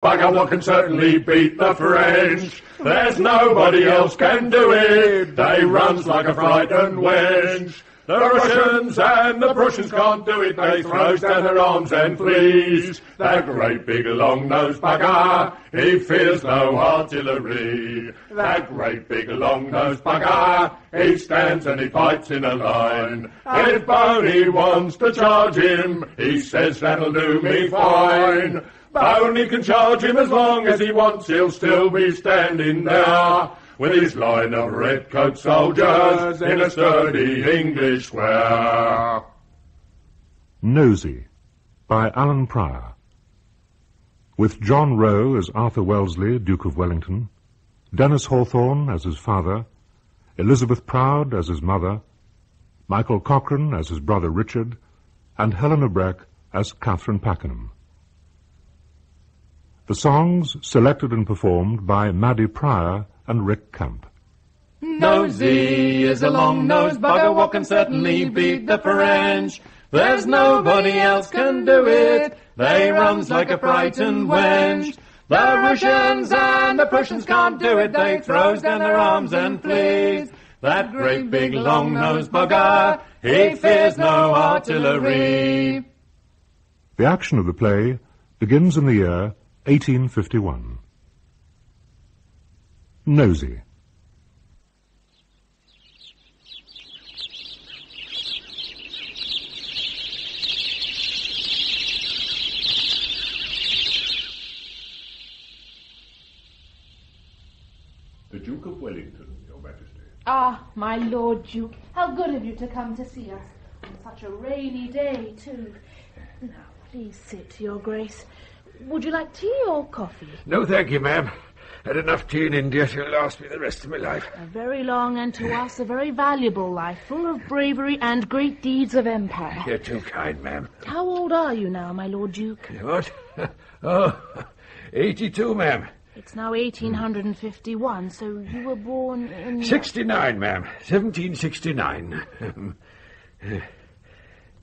Bugger what can certainly beat the French. There's nobody else can do it. They runs like a frightened wench. The Russians and the Prussians can't do it. They throws down their arms and flees. That great big long-nosed bugger, he fears no artillery. That great big long-nosed bugger, he stands and he fights in a line. If Boney wants to charge him, he says that'll do me fine. Boney can charge him as long as he wants, he'll still be standing there with his line of red-coat soldiers in a sturdy English square. Nosey by Allan Pryor. With John Roe as Arthur Wellesley, Duke of Wellington, Dennis Hawthorne as his father, Elizabeth Proud as his mother, Michael Cochrane as his brother Richard, and Helena Breck as Catherine Pakenham. The songs selected and performed by Maddie Pryor and Rick Camp. Nosey is a long-nosed bugger what can certainly beat the French. There's nobody else can do it. They runs like a frightened wench. The Russians and the Prussians can't do it. They throws down their arms and flees. That great big long-nosed bugger, he fears no artillery. The action of the play begins in the year 1851. Nosey. The Duke of Wellington, Your Majesty. Ah, my Lord Duke, how good of you to come to see us. On such a rainy day, too. Now, please sit, Your Grace. Would you like tea or coffee? No, thank you, ma'am. Had enough tea in India to last me the rest of my life. A very long and to us a very valuable life, full of bravery and great deeds of empire. You're too kind, ma'am. How old are you now, my Lord Duke? What? Oh, 82, ma'am. It's now 1851, so you were born in... 69, ma'am. 1769.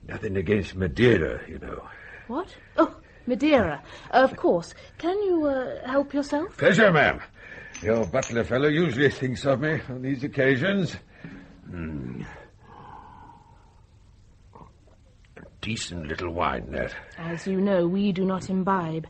Nothing against Madeira, you know. What? Oh, Madeira. Of course. Can you help yourself? Pleasure, ma'am. Your butler fellow usually thinks of me on these occasions. A decent little wine, that. As you know, we do not imbibe.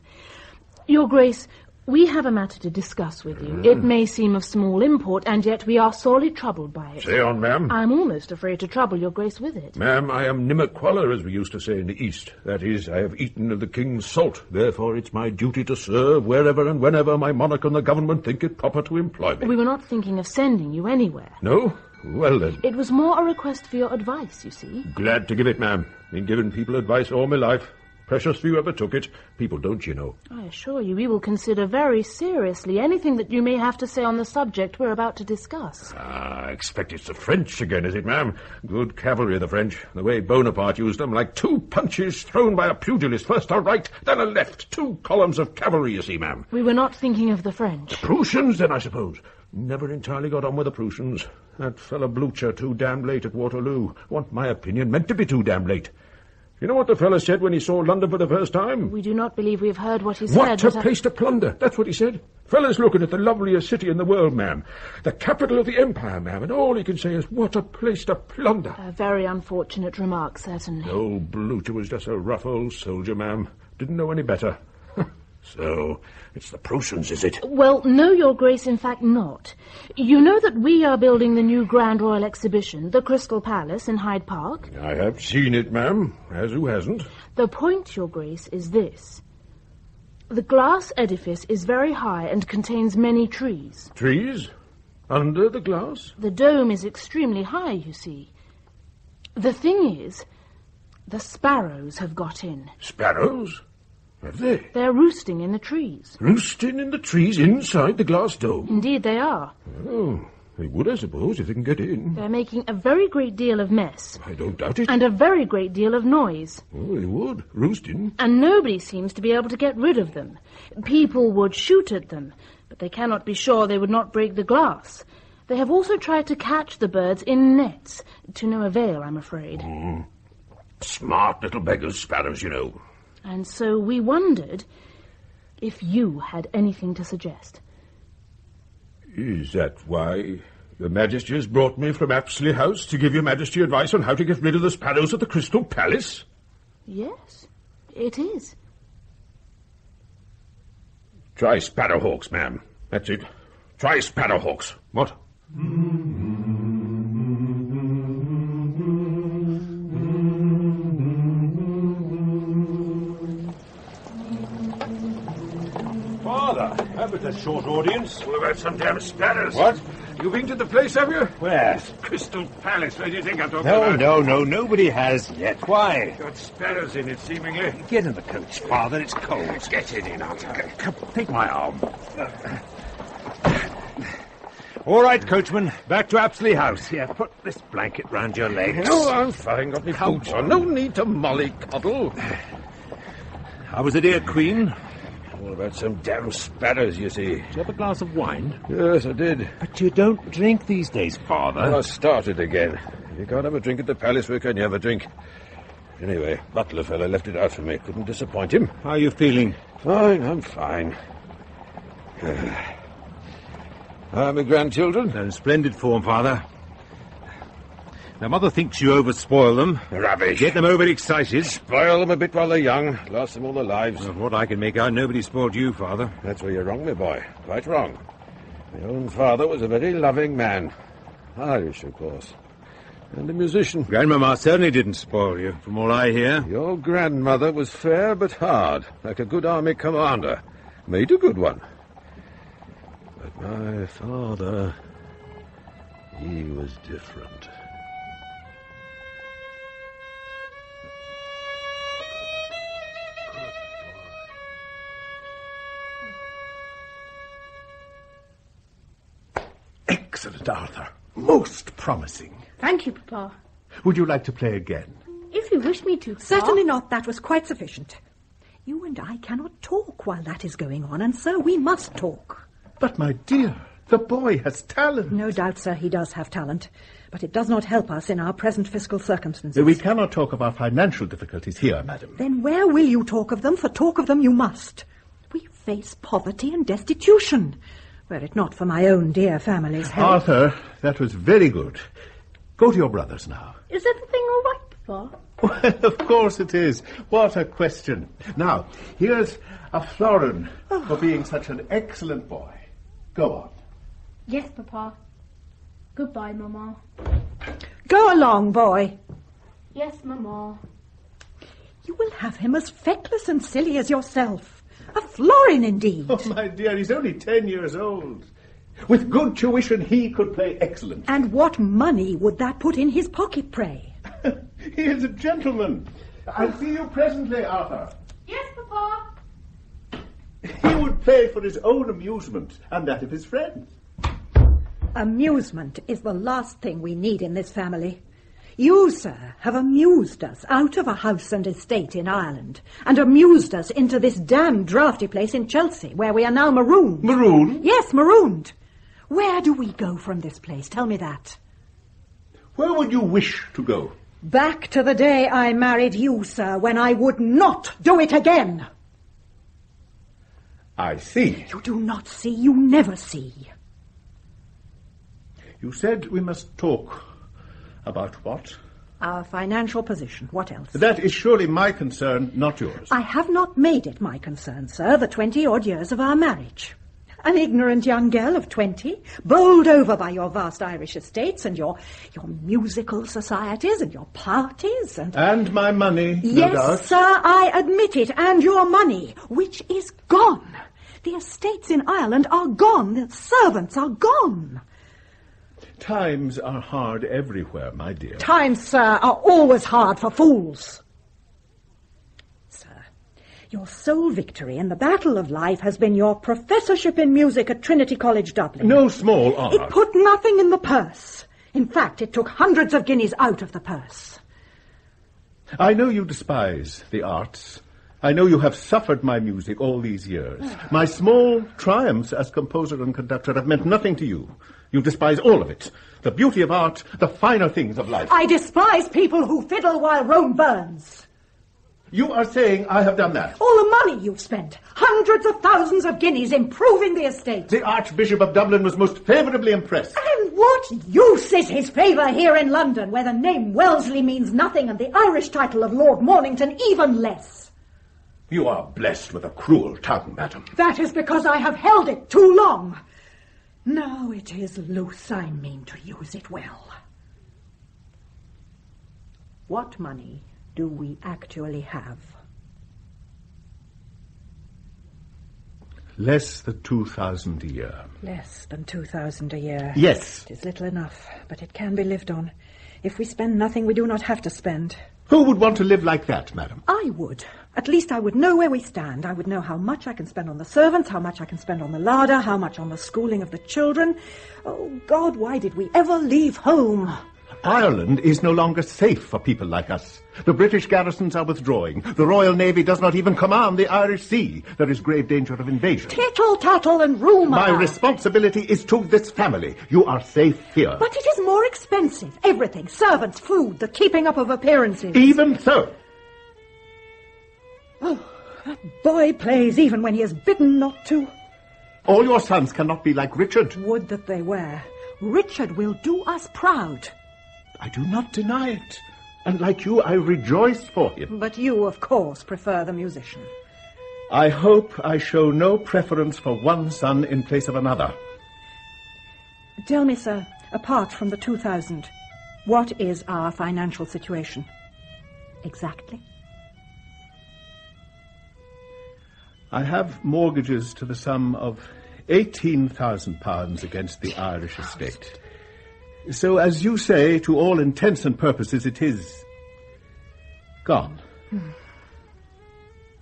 Your Grace, we have a matter to discuss with you. It may seem of small import, and yet we are sorely troubled by it. Say on, ma'am. I'm almost afraid to trouble your Grace with it. Ma'am, I am nimmerqualler, as we used to say in the East. That is, I have eaten of the king's salt. Therefore, it's my duty to serve wherever and whenever my monarch and the government think it proper to employ me. We were not thinking of sending you anywhere. No? Well, then. It was more a request for your advice, you see. Glad to give it, ma'am. Been giving people advice all my life. Precious few ever took it. People don't, you know. I assure you, we will consider very seriously anything that you may have to say on the subject we're about to discuss. Ah, I expect it's the French again, is it, ma'am? Good cavalry, the French. The way Bonaparte used them, like two punches thrown by a pugilist, first a right, then a left. 2 columns of cavalry, you see, ma'am. We were not thinking of the French. Prussians, then, I suppose. Never entirely got on with the Prussians. That fellow Blucher, too damn late at Waterloo. Want my opinion, meant to be too damn late. You know what the fellow said when he saw London for the first time? We do not believe we have heard what he said. What a place to plunder. That's what he said. Fella's looking at the loveliest city in the world, ma'am. The capital of the empire, ma'am, and all he can say is, what a place to plunder. A very unfortunate remark, certainly. Oh, Blucher was just a rough old soldier, ma'am. Didn't know any better. So, it's the Prussians, is it? Well, no, Your Grace, in fact not. You know that we are building the new Grand Royal Exhibition, the Crystal Palace in Hyde Park? I have seen it, ma'am, as who hasn't. The point, Your Grace, is this. The glass edifice is very high and contains many trees. Trees? Under the glass? The dome is extremely high, you see. The thing is, the sparrows have got in. Sparrows? Have they? They're roosting in the trees. Roosting in the trees inside the glass dome? Indeed they are. Oh, they would, I suppose, if they can get in. They're making a very great deal of mess. I don't doubt it. And a very great deal of noise. Oh, they would, roosting. And nobody seems to be able to get rid of them. People would shoot at them, but they cannot be sure they would not break the glass. They have also tried to catch the birds in nets, to no avail, I'm afraid. Smart little beggars, sparrows, you know. And so we wondered if you had anything to suggest. Is that why Your Majesty has brought me from Apsley House to give Your Majesty advice on how to get rid of the sparrows at the Crystal Palace? Yes, it is. Try sparrowhawks, ma'am. That's it. Try sparrowhawks. What? Father, that was a short audience. All about some damn sparrows. What? You been to the place, have you? Where? Crystal Palace. Where do you think I'm talking about? No, nobody has yet. Why? Got sparrows in it, seemingly. Get in the coach, Father, it's cold. Let's get it in, Arthur. Come, take my arm. All right, coachman, back to Apsley House. Here, put this blanket round your legs. No, I'm fine. Got me boots on. No need to mollycoddle. How was the dear Queen? All about some damn sparrows, you see. Did you have a glass of wine? Yes, I did. But you don't drink these days, Father. Well, I started again. You can't have a drink at the palace, where can you have a drink? Anyway, butler fella left it out for me. Couldn't disappoint him. How are you feeling? Fine, I'm fine. My grandchildren? They're in splendid form, Father. Now, Mother thinks you overspoil them. Rubbish. Get them overexcited. Spoil them a bit while they're young. Last them all their lives. Of what I can make out, nobody spoiled you, Father. That's where you're wrong, my boy. Quite wrong. My own father was a very loving man. Irish, of course. And a musician. Grandmama certainly didn't spoil you, from all I hear. Your grandmother was fair but hard, like a good army commander. Made a good one. But my father, he was different. Excellent, Arthur. Most promising. Thank you, Papa. Would you like to play again? If you wish me to, Papa. Certainly not. That was quite sufficient. You and I cannot talk while that is going on, and so we must talk. But, my dear, the boy has talent. No doubt, sir, he does have talent, but it does not help us in our present fiscal circumstances. We cannot talk of our financial difficulties here, madam. Then where will you talk of them? For talk of them you must. We face poverty and destitution. Were it not for my own dear family's help. Arthur, that was very good. Go to your brothers now. Is everything all right, Papa? Well, of course it is. What a question. Now, here's a florin for being such an excellent boy. Go on. Yes, Papa. Goodbye, Mama. Go along, boy. Yes, Mama. You will have him as feckless and silly as yourself. A florin, indeed. Oh, my dear, he's only 10 years old. With good tuition, he could play excellent. And what money would that put in his pocket, pray? He is a gentleman. I'll see you presently, Arthur. Yes, Papa. He would play for his own amusement and that of his friends. Amusement is the last thing we need in this family. You, sir, have amused us out of a house and estate in Ireland, and amused us into this damned draughty place in Chelsea, where we are now marooned. Marooned? Yes, marooned. Where do we go from this place? Tell me that. Where would you wish to go? Back to the day I married you, sir, when I would not do it again. I see. You do not see, you never see. You said we must talk. About what? Our financial position. What else? That is surely my concern, not yours. I have not made it my concern, sir, the 20-odd years of our marriage. An ignorant young girl of 20, bowled over by your vast Irish estates and your musical societies and your parties and... And my money, no yes, doubt. sir, I admit it, and your money, which is gone. The estates in Ireland are gone. The servants are gone. Times are hard everywhere, my dear. Times, sir, are always hard for fools. Sir, your sole victory in the battle of life has been your professorship in music at Trinity College, Dublin. No small honour. It put nothing in the purse. In fact, it took hundreds of guineas out of the purse. I know you despise the arts. I know you have suffered my music all these years. My small triumphs as composer and conductor have meant nothing to you. You despise all of it. The beauty of art, the finer things of life. I despise people who fiddle while Rome burns. You are saying I have done that? All the money you've spent. Hundreds of thousands of guineas improving the estate. The Archbishop of Dublin was most favourably impressed. And what use is his favour here in London, where the name Wellesley means nothing and the Irish title of Lord Mornington even less? You are blessed with a cruel tongue, madam. That is because I have held it too long. Now it is loose, I mean to use it well. What money do we actually have? Less than 2,000 a year. Less than 2,000 a year. Yes. It is little enough, but it can be lived on. If we spend nothing, we do not have to spend. Who would want to live like that, madam? I would. At least I would know where we stand. I would know how much I can spend on the servants, how much I can spend on the larder, how much on the schooling of the children. Oh, God, why did we ever leave home? Ireland is no longer safe for people like us. The British garrisons are withdrawing. The Royal Navy does not even command the Irish Sea. There is grave danger of invasion. Tittle-tattle and rumour. My responsibility is to this family. You are safe here. But it is more expensive. Everything. Servants, food, the keeping up of appearances. Even so. Oh, that boy plays even when he is bidden not to. All your sons cannot be like Richard. Would that they were. Richard will do us proud. I do not deny it. And like you, I rejoice for him. But you, of course, prefer the musician. I hope I show no preference for one son in place of another. Tell me, sir, apart from the 2,000, what is our financial situation? Exactly. I have mortgages to the sum of £18,000 against the Irish estate. So, as you say, to all intents and purposes, it is gone.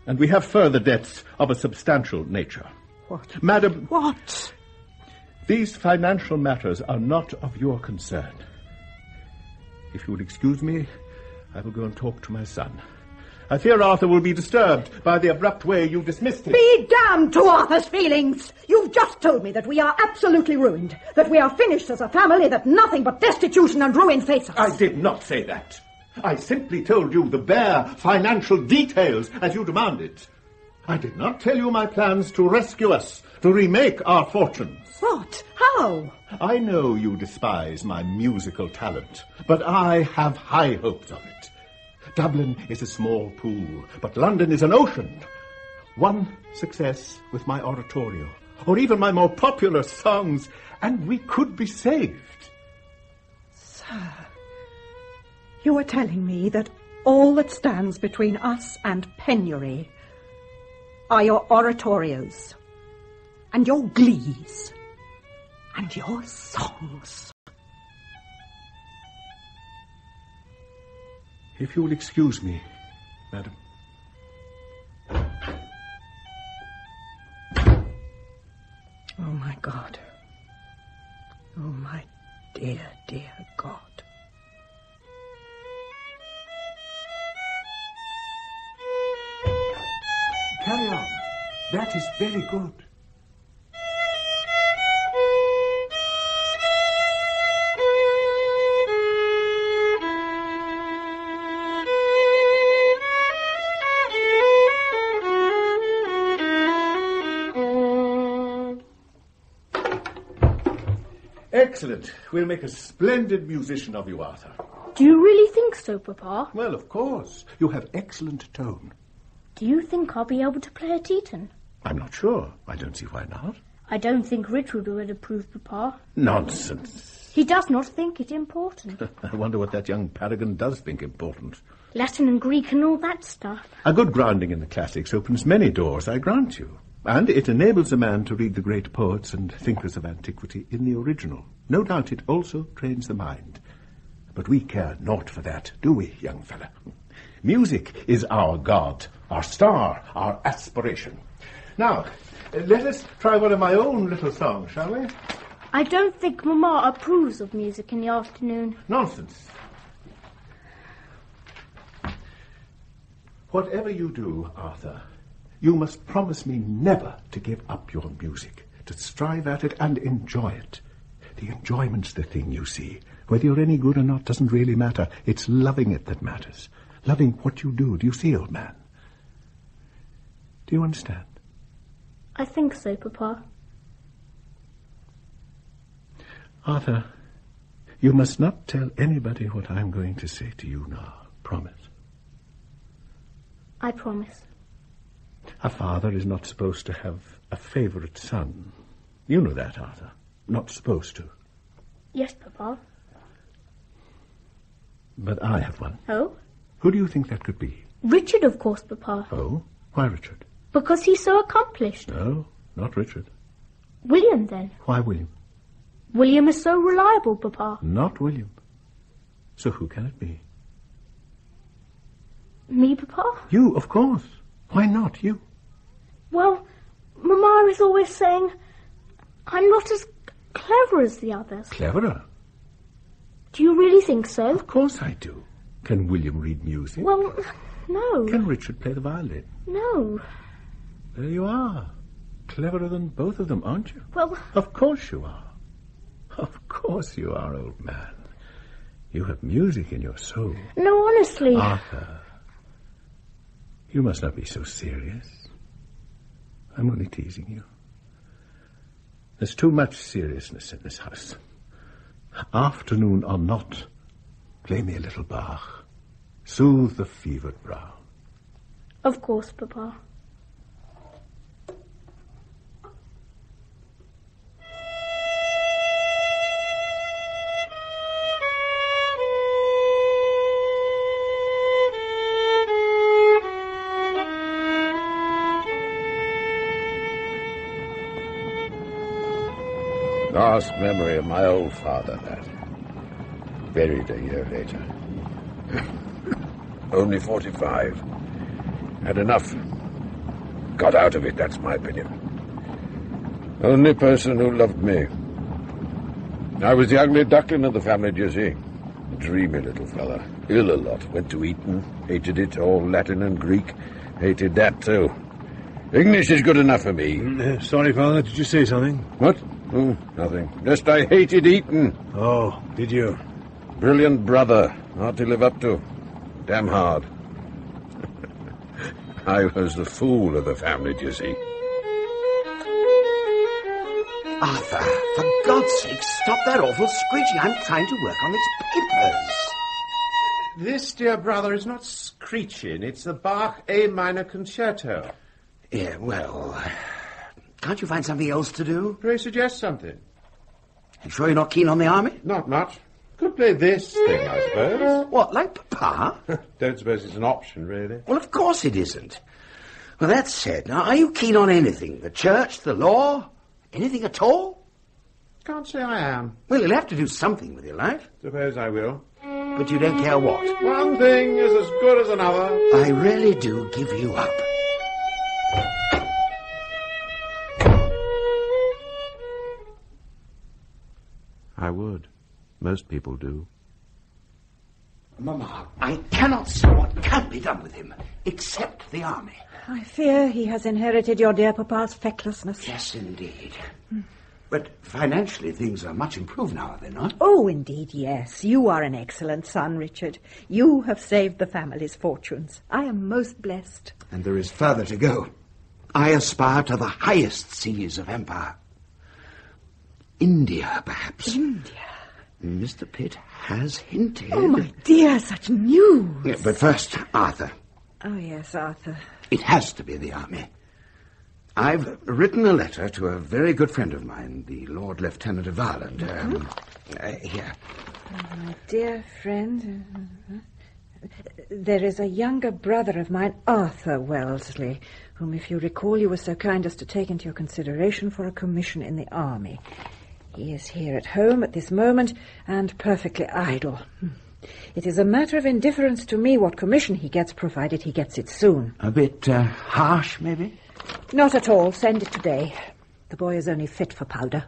And we have further debts of a substantial nature. What? Madam... What? These financial matters are not of your concern. If you would excuse me, I will go and talk to my son. I fear Arthur will be disturbed by the abrupt way you dismissed him. Be damned to Arthur's feelings! You've just told me that we are absolutely ruined, that we are finished as a family, that nothing but destitution and ruin face us. I did not say that. I simply told you the bare financial details as you demanded. I did not tell you my plans to rescue us, to remake our fortunes. What? How? I know you despise my musical talent, but I have high hopes of it. Dublin is a small pool, but London is an ocean. One success with my oratorio, or even my more popular songs, and we could be saved. Sir, you are telling me that all that stands between us and penury are your oratorios, and your glees, and your songs. If you will excuse me, madam. Oh, my God. Oh, my dear, dear God. Carry on. That is very good. Excellent. We'll make a splendid musician of you, Arthur. Do you really think so, Papa? Well, of course. You have excellent tone. Do you think I'll be able to play a Teton? I'm not sure. I don't see why not. I don't think Richard would approve, Papa. Nonsense. He does not think it important. I wonder what that young paragon does think important. Latin and Greek and all that stuff. A good grounding in the classics opens many doors, I grant you. And it enables a man to read the great poets and thinkers of antiquity in the original. No doubt it also trains the mind. But we care naught for that, do we, young fella? Music is our god, our star, our aspiration. Now, let us try one of my own little songs, shall we? I don't think Mamma approves of music in the afternoon. Nonsense. Whatever you do, Arthur, you must promise me never to give up your music, to strive at it and enjoy it. The enjoyment's the thing, you see. Whether you're any good or not doesn't really matter. It's loving it that matters. Loving what you do. Do you see, old man? Do you understand? I think so, Papa. Arthur, you must not tell anybody what I'm going to say to you now. Promise. I promise. A father is not supposed to have a favourite son. You know that, Arthur. Not supposed to. Yes, Papa. But I have one. Oh? Who do you think that could be? Richard, of course, Papa. Oh? Why Richard? Because he's so accomplished. No, not Richard. William, then. Why William? William is so reliable, Papa. Not William. So who can it be? Me, Papa? You, of course. Why not you? Well, Mamma is always saying I'm not as clever as the others. Cleverer? Do you really think so? Of course I do. Can William read music? Well, no. Can Richard play the violin? No. There you are. Cleverer than both of them, aren't you? Well... Of course you are. Of course you are, old man. You have music in your soul. No, honestly. Arthur, you must not be so serious. I'm only teasing you. There's too much seriousness in this house. Afternoon or not, play me a little Bach. Soothe the fevered brow. Of course, Papa. Last memory of my old father, that. Buried a year later. Only 45. Had enough. Got out of it, that's my opinion. Only person who loved me. I was the ugly duckling of the family, do you see? Dreamy little fella. Ill a lot. Went to Eton. Hated it. All Latin and Greek. Hated that, too. English is good enough for me. Sorry, Father, did you say something? What? Oh, nothing. Just I hated Eton. Oh, did you? Brilliant brother. Hard to live up to. Damn hard. I was the fool of the family, do you see? Arthur, for God's sake, stop that awful screeching. I'm trying to work on these papers. This, dear brother, is not screeching. It's the Bach A minor concerto. Yeah, well, can't you find something else to do? Pray suggest something. You sure you're not keen on the army? Not much. Could play this thing, I suppose. What, like Papa? Don't suppose it's an option, really. Well, of course it isn't. Well, that said, now, are you keen on anything? The church, the law, anything at all? Can't say I am. Well, you'll have to do something with your life. Suppose I will. But you don't care what? One thing is as good as another. I really do give you up. I would. Most people do. Mamma, I cannot see what can be done with him, except the army. I fear he has inherited your dear papa's fecklessness. Yes, indeed. But financially, things are much improved now, are they not? Oh, indeed, yes. You are an excellent son, Richard. You have saved the family's fortunes. I am most blessed. And there is further to go. I aspire to the highest seas of empire. India, perhaps. India? Mr. Pitt has hinted. Oh, my dear, such news. Yeah, but first, Arthur. Oh, yes, Arthur. It has to be the army. I've written a letter to a very good friend of mine, the Lord Lieutenant of Ireland. Here. My dear friend, there is a younger brother of mine, Arthur Wellesley, whom, if you recall, you were so kind as to take into your consideration for a commission in the army. He is here at home at this moment and perfectly idle. It is a matter of indifference to me what commission he gets, provided he gets it soon. A bit harsh, maybe? Not at all. Send it today. The boy is only fit for powder.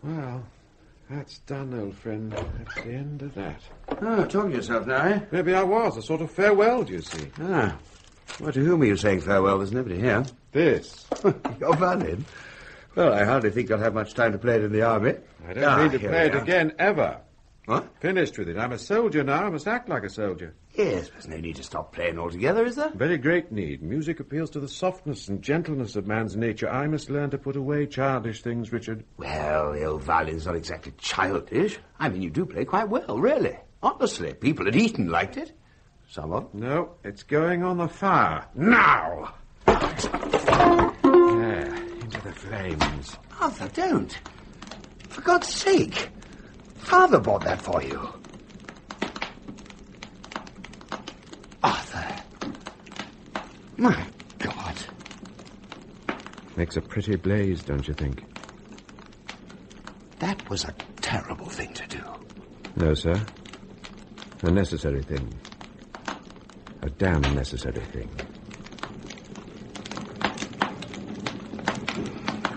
Well, that's done, old friend. That's the end of that. Oh, talking to yourself now, eh? Maybe I was. A sort of farewell, do you see? Ah. Well, to whom are you saying farewell? There's nobody here. This. Your violin? Well, I hardly think I'll have much time to play it in the army. I don't mean to here play we it are. again, ever. What? Finished with it. I'm a soldier now. I must act like a soldier. Yes, there's no need to stop playing altogether, is there? Very great need. Music appeals to the softness and gentleness of man's nature. I must learn to put away childish things, Richard. Well, the old violin's not exactly childish. I mean, you do play quite well, really. Honestly, people at Eton liked it. Some of them. No, it's going on the fire. Now! There, into the flames. Arthur, don't. For God's sake. Father bought that for you. Arthur. My God. Makes a pretty blaze, don't you think? That was a terrible thing to do. No, sir. A necessary thing. A damn necessary thing.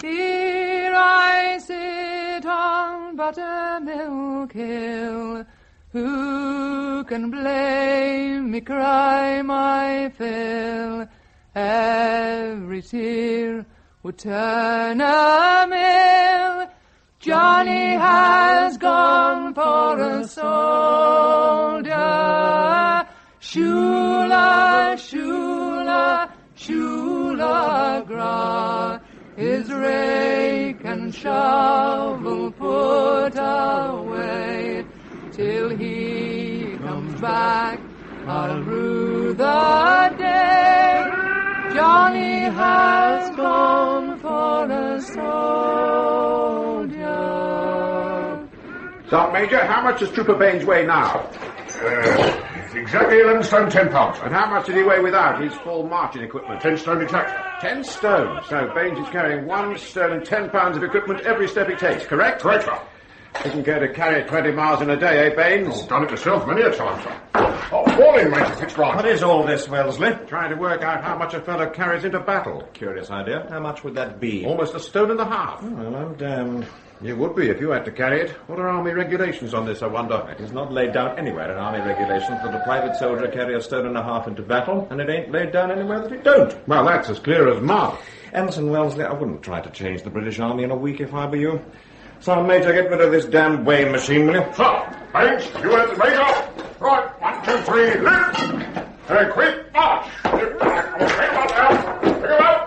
Here I sit on Buttermilk Hill. Who can blame me, cry my fill? Every tear would turn a mill. Johnny has gone for a soldier. Shula, shula, shula, gra. His rake and shovel put away. Till he comes back, I'll rue the day. Johnny has gone for a soldier. Sergeant Major, how much does Trooper Baines weigh now? It's exactly 11 stone 10 pounds. And how much did he weigh without his full marching equipment? 10 stone exact. 10 stone. So Baines is carrying 1 stone and 10 pounds of equipment every step he takes, correct? Correct, sir. Isn't going to carry it 20 miles in a day, eh, Baines? Oh, done it myself many a time, sir. Oh, morning, Major Fitzroy. What is all this, Wellesley? Trying to work out how much a fellow carries into battle. Curious idea. How much would that be? Almost 1.5 stones. Well, I'm damned. You would be if you had to carry it. What are Army regulations on this, I wonder? It is not laid down anywhere in Army regulations that a private soldier carry 1.5 stones into battle, and it ain't laid down anywhere that it don't. Well, that's as clear as mud. Ensign Wellesley, I wouldn't try to change the British Army in a week if I were you. Sergeant Major, get rid of this damn weighing machine, will you? Sir, Baines, you have the Major. Right, 1, 2, 3, lift. Very quick, march. Lift back. Okay, one now. Pick him up.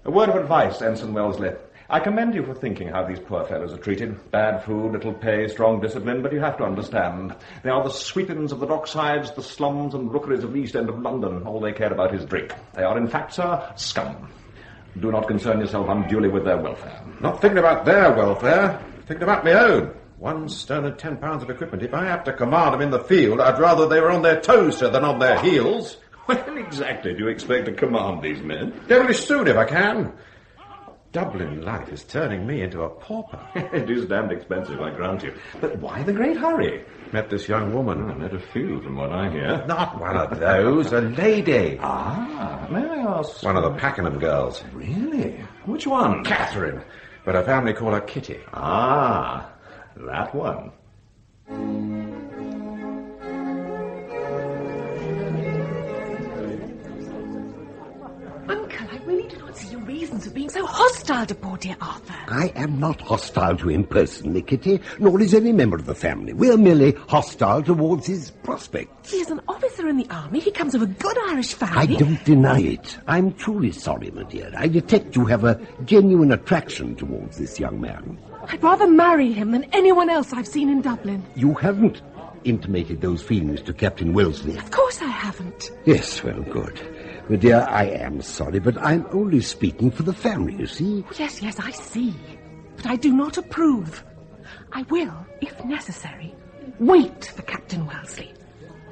A word of advice, Ensign Wellesley. I commend you for thinking how these poor fellows are treated. Bad food, little pay, strong discipline, but you have to understand. They are the sweepings of the docksides, the slums and rookeries of the East End of London. All they care about is drink. They are, in fact, sir, scum. Do not concern yourself unduly with their welfare. Not thinking about their welfare, thinking about my own. 1 stone and 10 pounds of equipment. If I have to command them in the field, I'd rather they were on their toes, sir, than on their heels. Well, exactly do you expect to command these men? Devilish soon, if I can. Dublin life is turning me into a pauper. It is damned expensive, I grant you. But why the great hurry? Met this young woman. I met a few, from what I hear. Not one of those, a lady. Ah, may I ask? One of the Pakenham girls. Really? Which one? Catherine. But her family call her Kitty. Ah, that one. Uncle, I really do not see your reasons for being so hostile to poor dear Arthur. I am not hostile to him personally, Kitty, nor is any member of the family. We are merely hostile towards his prospects. He is an officer in the army. He comes of a good Irish family. I don't deny it. I'm truly sorry, my dear. I detect you have a genuine attraction towards this young man. I'd rather marry him than anyone else I've seen in Dublin. You haven't intimated those feelings to Captain Wellesley. Of course I haven't. Yes, well, good. My dear, I am sorry, but I'm only speaking for the family, you see. Yes, I see. But I do not approve. I will, if necessary, wait for Captain Wellesley.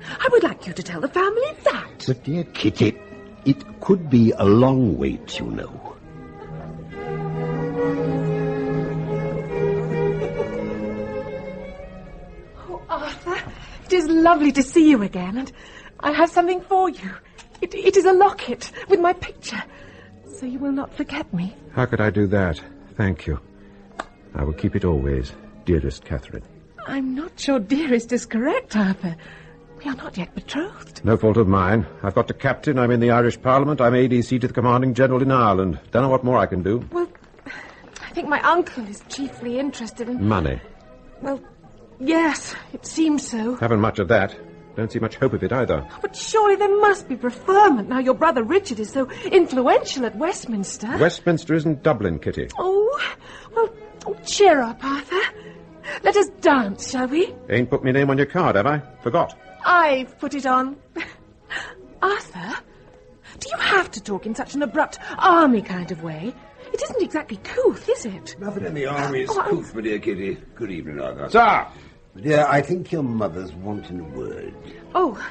I would like you to tell the family that. But, dear Kitty, it could be a long wait, you know. Oh, Arthur, it is lovely to see you again, and I have something for you. It is a locket with my picture. So you will not forget me? How could I do that? Thank you. I will keep it always, dearest Catherine. I'm not sure dearest is correct, Arthur. We are not yet betrothed. No fault of mine. I've got the captain, I'm in the Irish Parliament, I'm ADC to the commanding general in Ireland. Don't know what more I can do. Well, I think my uncle is chiefly interested in... Money. Well, yes, it seems so. Haven't much of that. Don't see much hope of it either. But surely there must be preferment now your brother Richard is so influential at Westminster. Westminster isn't Dublin, Kitty. Oh, well, cheer up, Arthur. Let us dance, shall we? Ain't put me name on your card, have I? Forgot. I've put it on. Arthur, do you have to talk in such an abrupt, army kind of way? It isn't exactly couth, is it? Nothing in the army is couth, my dear Kitty. Good evening, Arthur. Sir! Dear, I think your mother's wanting a word. Oh,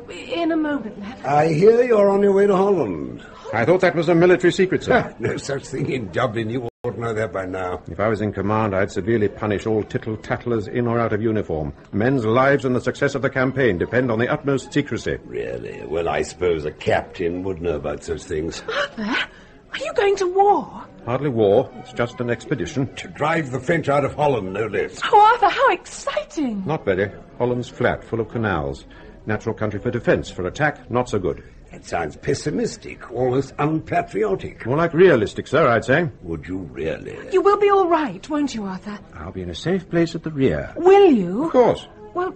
in a moment, then. I hear you're on your way to Holland. I thought that was a military secret, sir. No such thing in Dublin. You ought to know that by now. If I was in command, I'd severely punish all tittle-tattlers in or out of uniform. Men's lives and the success of the campaign depend on the utmost secrecy. Really? Well, I suppose a captain would know about such things. Arthur, are you going to war? Hardly war. It's just an expedition. To drive the French out of Holland, no less. Oh, Arthur, how exciting! Not very. Holland's flat, full of canals. Natural country for defence. For attack, not so good. That sounds pessimistic, almost unpatriotic. More like realistic, sir, I'd say. Would you really? You will be all right, won't you, Arthur? I'll be in a safe place at the rear. Will you? Of course. Well,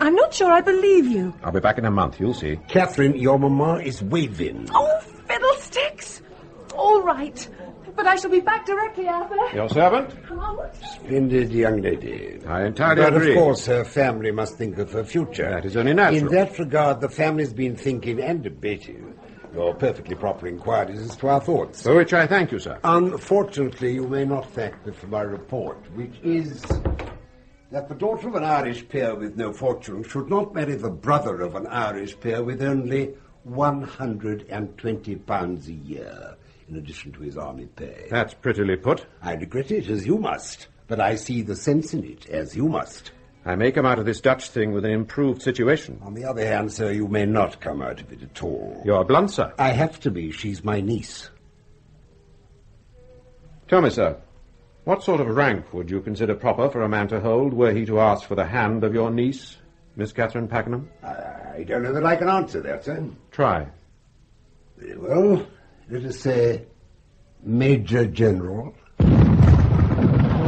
I'm not sure I believe you. I'll be back in a month, you'll see. Catherine, your mamma is waving. Oh, fiddlesticks! All right. But I shall be back directly, Arthur. Your servant? Splendid young lady. I entirely but agree. Of course, her family must think of her future. That is only natural. In that regard, the family's been thinking and debating your perfectly proper inquiries as to our thoughts. For which I thank you, sir. Unfortunately, you may not thank me for my report, which is that the daughter of an Irish peer with no fortune should not marry the brother of an Irish peer with only £120 a year, in addition to his army pay. That's prettily put. I regret it, as you must, but I see the sense in it, as you must. I may come out of this Dutch thing with an improved situation. On the other hand, sir, you may not come out of it at all. You're blunt, sir. I have to be. She's my niece. Tell me, sir, what sort of rank would you consider proper for a man to hold were he to ask for the hand of your niece, Miss Catherine Pakenham? I don't know that I can answer that, sir. Try. Very well. Let us say Major General.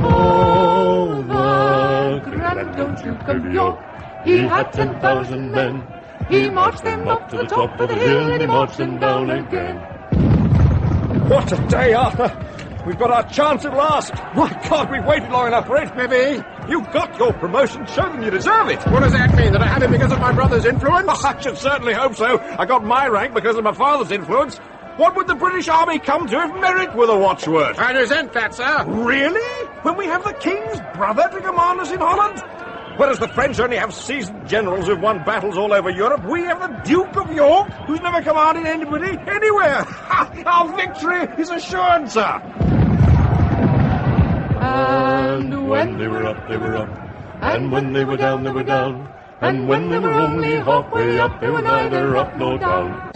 Oh, the grand Duke of York, he had 10,000 men. He marched them up to the top of the hill and he marched them down again. What a day, Arthur! We've got our chance at last! My God, we've waited long enough for it! Maybe. You got your promotion, show them you deserve it! What does that mean, that I had it because of my brother's influence? I should certainly hope so. I got my rank because of my father's influence. What would the British Army come to if merit were the watchword? I resent that, sir. Really? When we have the King's brother to command us in Holland? Whereas the French only have seasoned generals who've won battles all over Europe, we have the Duke of York, who's never commanded anybody anywhere. Ha! Our victory is assured, sir. And when they were up, they were up. And when they were down, they were down. And when they were only halfway up, they were neither up nor down.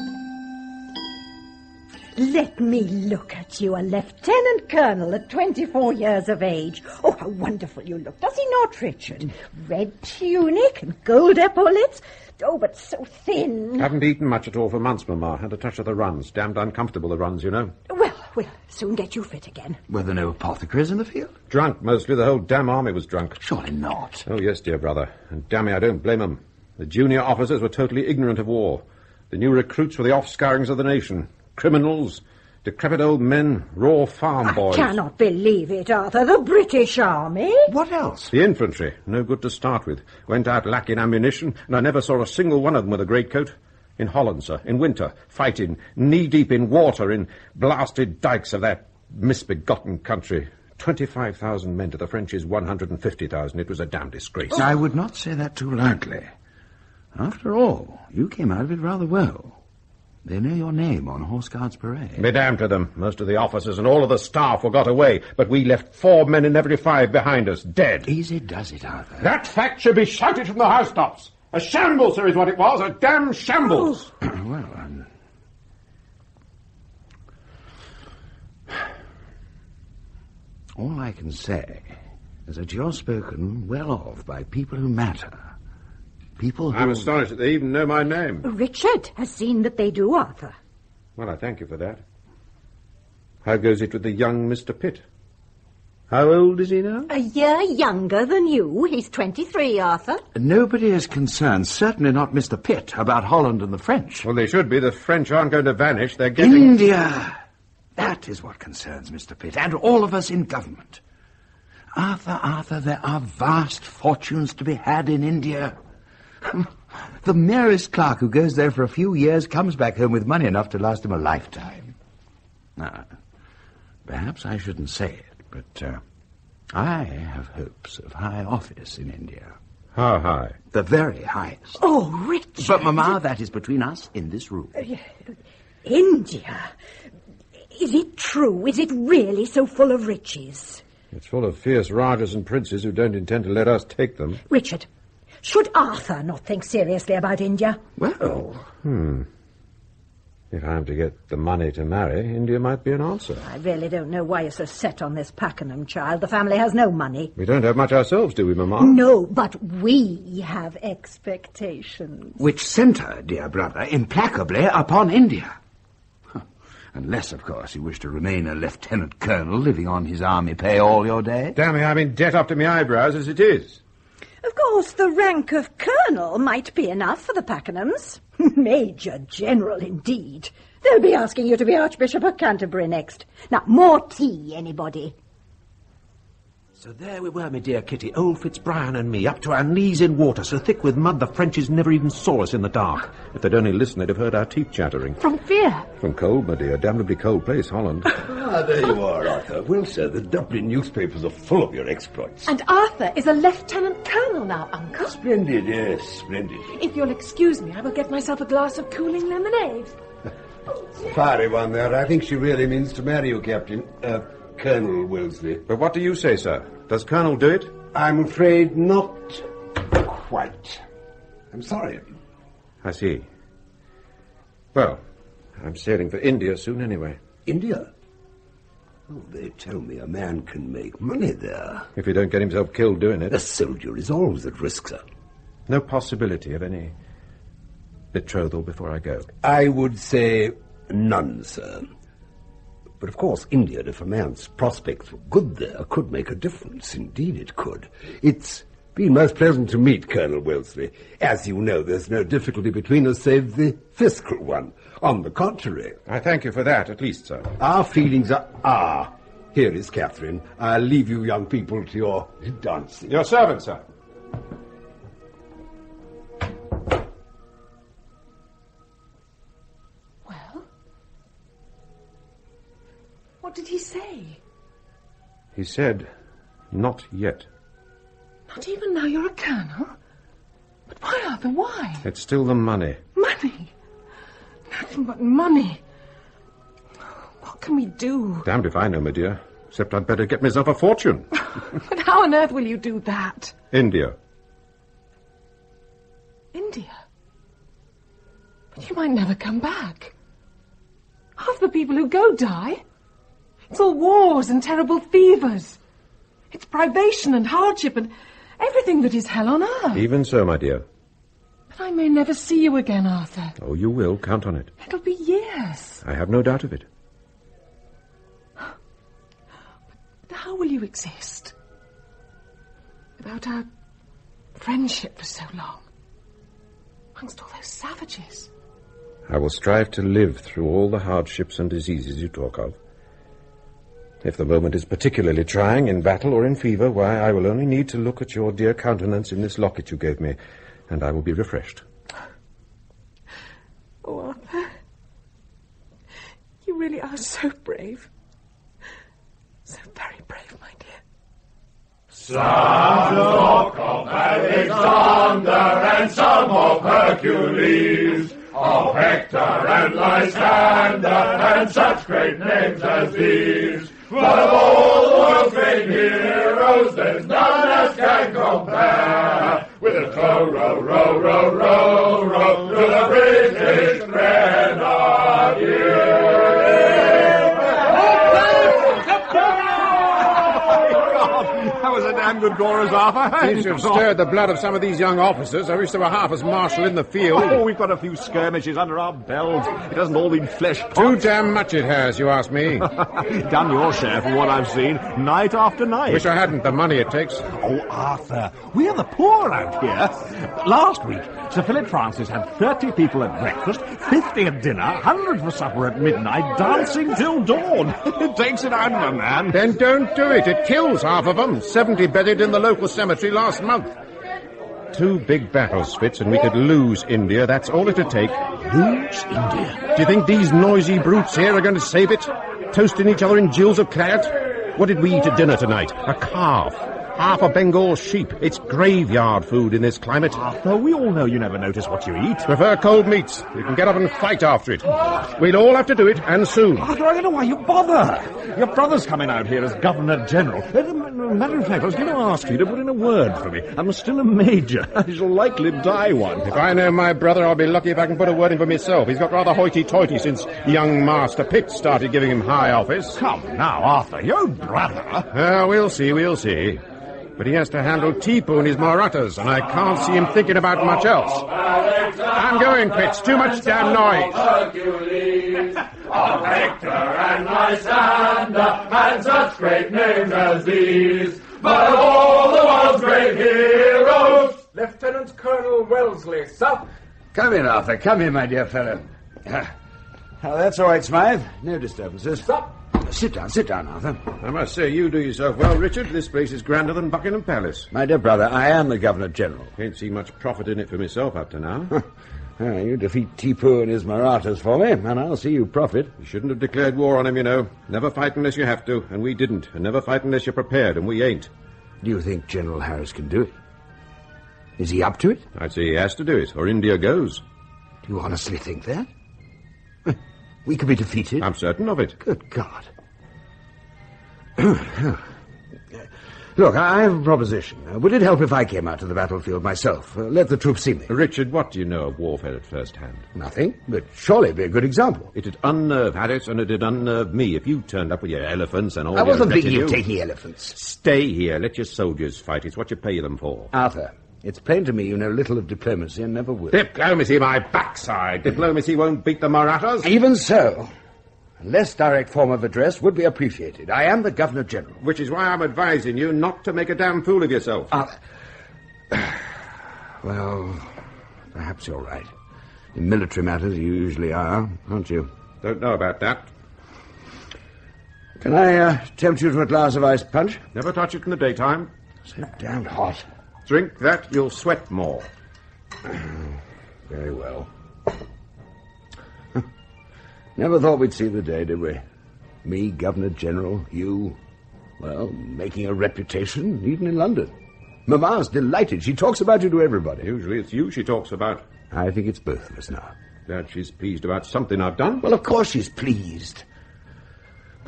Let me look at you, a lieutenant colonel at 24 years of age. Oh, how wonderful you look, does he not, Richard? Red tunic and gold epaulets. Oh, but so thin. Haven't eaten much at all for months, Mamma. Had a touch of the runs. Damned uncomfortable, the runs, you know. Well, we'll soon get you fit again. Were there no apothecaries in the field? Drunk, mostly. The whole damn army was drunk. Surely not. Oh, yes, dear brother. And damn me, I don't blame them. The junior officers were totally ignorant of war. The new recruits were the offscourings of the nation. Criminals, decrepit old men, raw farm boys. I cannot believe it, Arthur. The British Army? What else? The infantry, no good to start with. Went out lacking ammunition, and I never saw a single one of them with a greatcoat. In Holland, sir, in winter, fighting, knee-deep in water, in blasted dikes of that misbegotten country. 25,000 men to the French's 150,000. It was a damn disgrace. I would not say that too lightly. After all, you came out of it rather well. They know your name on Horse Guards Parade. Be damned to them. Most of the officers and all of the staff were got away, but we left 4 men in every 5 behind us, dead. Easy does it, Arthur. That fact should be shouted from the housetops. A shambles, sir, is what it was. A damn shambles. Well, All I can say is that you're spoken well of by people who matter. People who... I'm astonished that they even know my name. Richard has seen that they do, Arthur. Well, I thank you for that. How goes it with the young Mr. Pitt? How old is he now? A year younger than you. He's 23, Arthur. Nobody is concerned, certainly not Mr. Pitt, about Holland and the French. Well, they should be. The French aren't going to vanish. They're getting... India! That is what concerns Mr. Pitt, and all of us in government. Arthur, there are vast fortunes to be had in India. The merest clerk who goes there for a few years comes back home with money enough to last him a lifetime. Now, perhaps I shouldn't say it, but I have hopes of high office in India. How high? The very highest. Oh, Richard! But, Mamma, that is between us in this room. India? Is it true? Is it really so full of riches? It's full of fierce Rajas and princes who don't intend to let us take them. Richard, should Arthur not think seriously about India? Well... If I am to get the money to marry, India might be an answer. I really don't know why you're so set on this Pakenham child. The family has no money. We don't have much ourselves, do we, Mamma? No, but we have expectations. Which centre, dear brother, implacably upon India. Unless, of course, you wish to remain a lieutenant colonel living on his army pay all your days. Damn me, I'm in debt up to my eyebrows as it is. Of course, the rank of colonel might be enough for the Pakenhams. Major General, indeed. They'll be asking you to be Archbishop of Canterbury next. Now, more tea, anybody? So there we were, my dear Kitty, old Fitzbrian and me, up to our knees in water, so thick with mud the Frenchies never even saw us in the dark. If they'd only listened, they'd have heard our teeth chattering. From fear? From cold, my dear. Damnably cold place, Holland. There you are, Arthur. Well, sir, the Dublin newspapers are full of your exploits. And Arthur is a lieutenant colonel now, Uncle. Splendid, yes, splendid. If you'll excuse me, I will get myself a glass of cooling lemonade. Fiery one there. I think she really means to marry you, Captain. Colonel Wellesley. But what do you say, sir? Does Colonel do it? I'm afraid not quite. I'm sorry. I see. Well, I'm sailing for India soon anyway. India? Oh, they tell me a man can make money there. If he don't get himself killed doing it. A soldier is always at risk, sir. No possibility of any betrothal before I go? I would say none, sir. But of course, India, if a man's prospects were good there, could make a difference. Indeed it could. It's been most pleasant to meet Colonel Wellesley. As you know, there's no difficulty between us save the fiscal one. On the contrary. I thank you for that, at least, sir. Our feelings are... Here is Catherine. I'll leave you young people to your dancing. Your servant, sir. What did he say? He said, not yet. Not even now you're a colonel? But why, Arthur, why? It's still the money. Money? Nothing but money. What can we do? Damned if I know, my dear. Except I'd better get myself a fortune. But how on earth will you do that? India. India? But you might never come back. Half the people who go die. It's all wars and terrible fevers. It's privation and hardship and everything that is hell on earth. Even so, my dear. But I may never see you again, Arthur. Oh, you will. Count on it. It'll be years. I have no doubt of it. But how will you exist? Without our friendship for so long. Amongst all those savages. I will strive to live through all the hardships and diseases you talk of. If the moment is particularly trying, in battle or in fever, why, I will only need to look at your dear countenance in this locket you gave me, and I will be refreshed. Oh, Arthur. You really are so brave. So very brave, my dear. Some talk of Alexander and some of Hercules, of Hector and Lysander and such great names as these. But of all the world's great heroes, there's none as can compare with the row, row, row, row, row, row to the British Grenadiers. was a damn good chorus, Arthur. Seems to have stirred the blood of some of these young officers. I wish there were half as martial in the field. Oh, we've got a few skirmishes under our belt. It hasn't all been flesh pots. Too damn much it has, you ask me. Done your share from what I've seen, night after night. Wish I hadn't the money it takes. Oh, Arthur, we're the poor out here. Last week, Sir Philip Francis had 30 people at breakfast, 50 at dinner, 100 for supper at midnight, dancing till dawn. It takes it out of a man. Then don't do it. It kills half of them. 70 buried in the local cemetery last month. 2 big battles, Fitz, and we could lose India. That's all it'd take. Lose India? Do you think these noisy brutes here are going to save it? Toasting each other in gills of claret? What did we eat at dinner tonight? A calf. Half a Bengal sheep. It's graveyard food in this climate. Arthur, we all know you never notice what you eat. Prefer cold meats. You can get up and fight after it. We'll all have to do it, and soon. Arthur, I don't know why you bother. Your brother's coming out here as Governor General. Matter of fact, I was going to ask you to put in a word for me. I'm still a major. I shall likely die one. If I know my brother, I'll be lucky if I can put a word in for myself. He's got rather hoity-toity since young Master Pitt started giving him high office. Come now, Arthur, your brother. We'll see, we'll see. But he has to handle Tipu and his Marathas, and I can't see him thinking about much else. I'm going, Pitts. Too much damn noise. Of Hector and Lysander, and such great names as these. But of all the world's great heroes, Lieutenant Colonel Wellesley, sir. Come in, Arthur. Come in, my dear fellow. That's all right, Smythe. No disturbances. Sir. Sit down, Arthur. I must say, you do yourself well, Richard. This place is grander than Buckingham Palace. My dear brother, I am the Governor-General. Ain't seen much profit in it for myself up to now. You defeat Tipu and his Marathas for me, and I'll see you profit. You shouldn't have declared war on him, you know. Never fight unless you have to, and we didn't. And never fight unless you're prepared, and we ain't. Do you think General Harris can do it? Is he up to it? I'd say he has to do it, or India goes. Do you honestly think that? We could be defeated? I'm certain of it. Good God. Look, I have a proposition. Would it help if I came out to the battlefield myself? Let the troops see me. Richard, what do you know of warfare at first hand? Nothing, but surely it'd be a good example. It'd unnerve Harris, and it'd unnerve me if you turned up with your elephants and all I wasn't your thinking of taking elephants. Stay here. Let your soldiers fight. It's what you pay them for. Arthur, it's plain to me you know little of diplomacy and never will. Diplomacy, my backside. Diplomacy won't beat the Marathas. Even so. A less direct form of address would be appreciated. I am the Governor-General. Which is why I'm advising you not to make a damn fool of yourself. Well, perhaps you're right. In military matters, you usually are, aren't you? Don't know about that. Can I tempt you to a glass of iced punch? Never touch it in the daytime. So damned hot. Drink that, you'll sweat more. Very well. Never thought we'd see the day, did we? Me, Governor-General, you, well, making a reputation, even in London. Mamma's delighted. She talks about you to everybody. Usually it's you she talks about. I think it's both of us now. Glad she's pleased about something I've done. Well, of course she's pleased.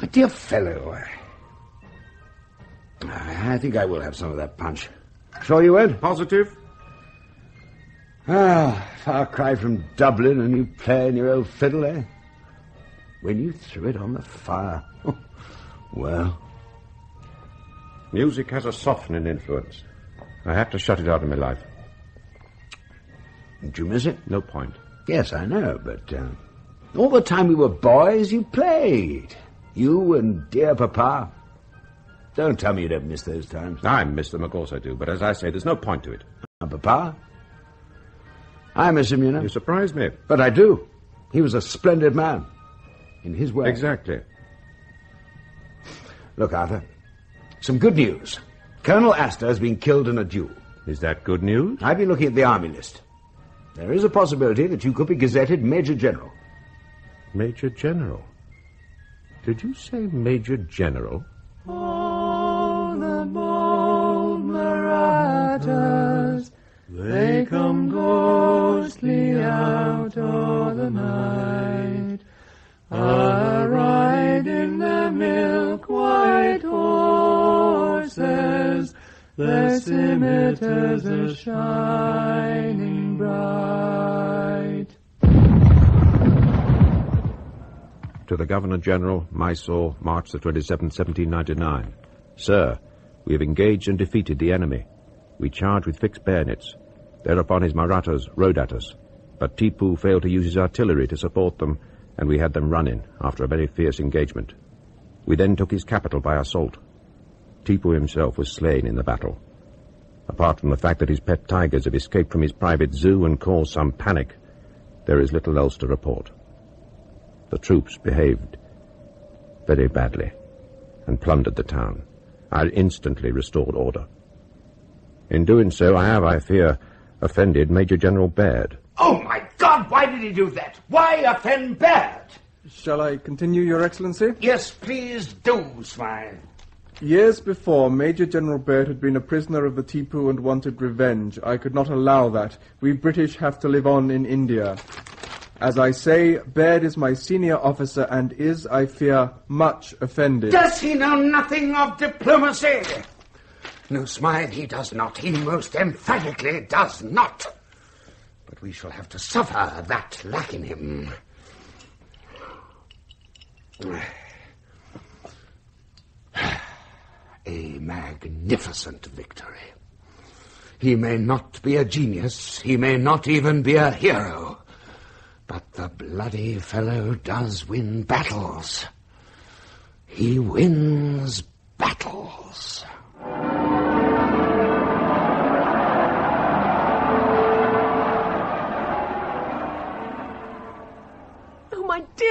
My dear fellow, I think I will have some of that punch. Sure you won't? Positive? Far cry from Dublin, and you playing your old fiddle, eh? When you threw it on the fire. Well. Music has a softening influence. I have to shut it out of my life. Did you miss it? No point. Yes, I know, but all the time we were boys, you played. You and dear Papa. Don't tell me you don't miss those times. I miss them, of course I do, but as I say, there's no point to it. And Papa? I miss him, you know. You surprise me. But I do. He was a splendid man. In his way. Exactly. Look, Arthur, some good news. Colonel Astor has been killed in a duel. Is that good news? I've been looking at the army list. There is a possibility that you could be gazetted Major General. Major General? Did you say Major General? All the bold Marathas, they come ghostly out of the night. Riding their milk-white horses, their scimitars are shining bright. To the Governor-General, Mysore, March the 27th, 1799. Sir, We have engaged and defeated the enemy. We charged with fixed bayonets. Thereupon his Marathas rode at us, but Tipu failed to use his artillery to support them, and we had them run in after a very fierce engagement. We then took his capital by assault. Tipu himself was slain in the battle. Apart from the fact that his pet tigers have escaped from his private zoo and caused some panic, there is little else to report. The troops behaved very badly and plundered the town. I instantly restored order. In doing so, I have, I fear, offended Major General Baird. Oh, my God! Why did he do that? Why offend Baird? Shall I continue, Your Excellency? Yes, please do, Swine. Years before, Major General Baird had been a prisoner of the Tipu and wanted revenge. I could not allow that. We British have to live on in India. As I say, Baird is my senior officer and is, I fear, much offended. Does he know nothing of diplomacy? No, Smythe, he does not. He most emphatically does not. But we shall have to suffer that lack in him. A magnificent victory. He may not be a genius, he may not even be a hero, but the bloody fellow does win battles. He wins battles.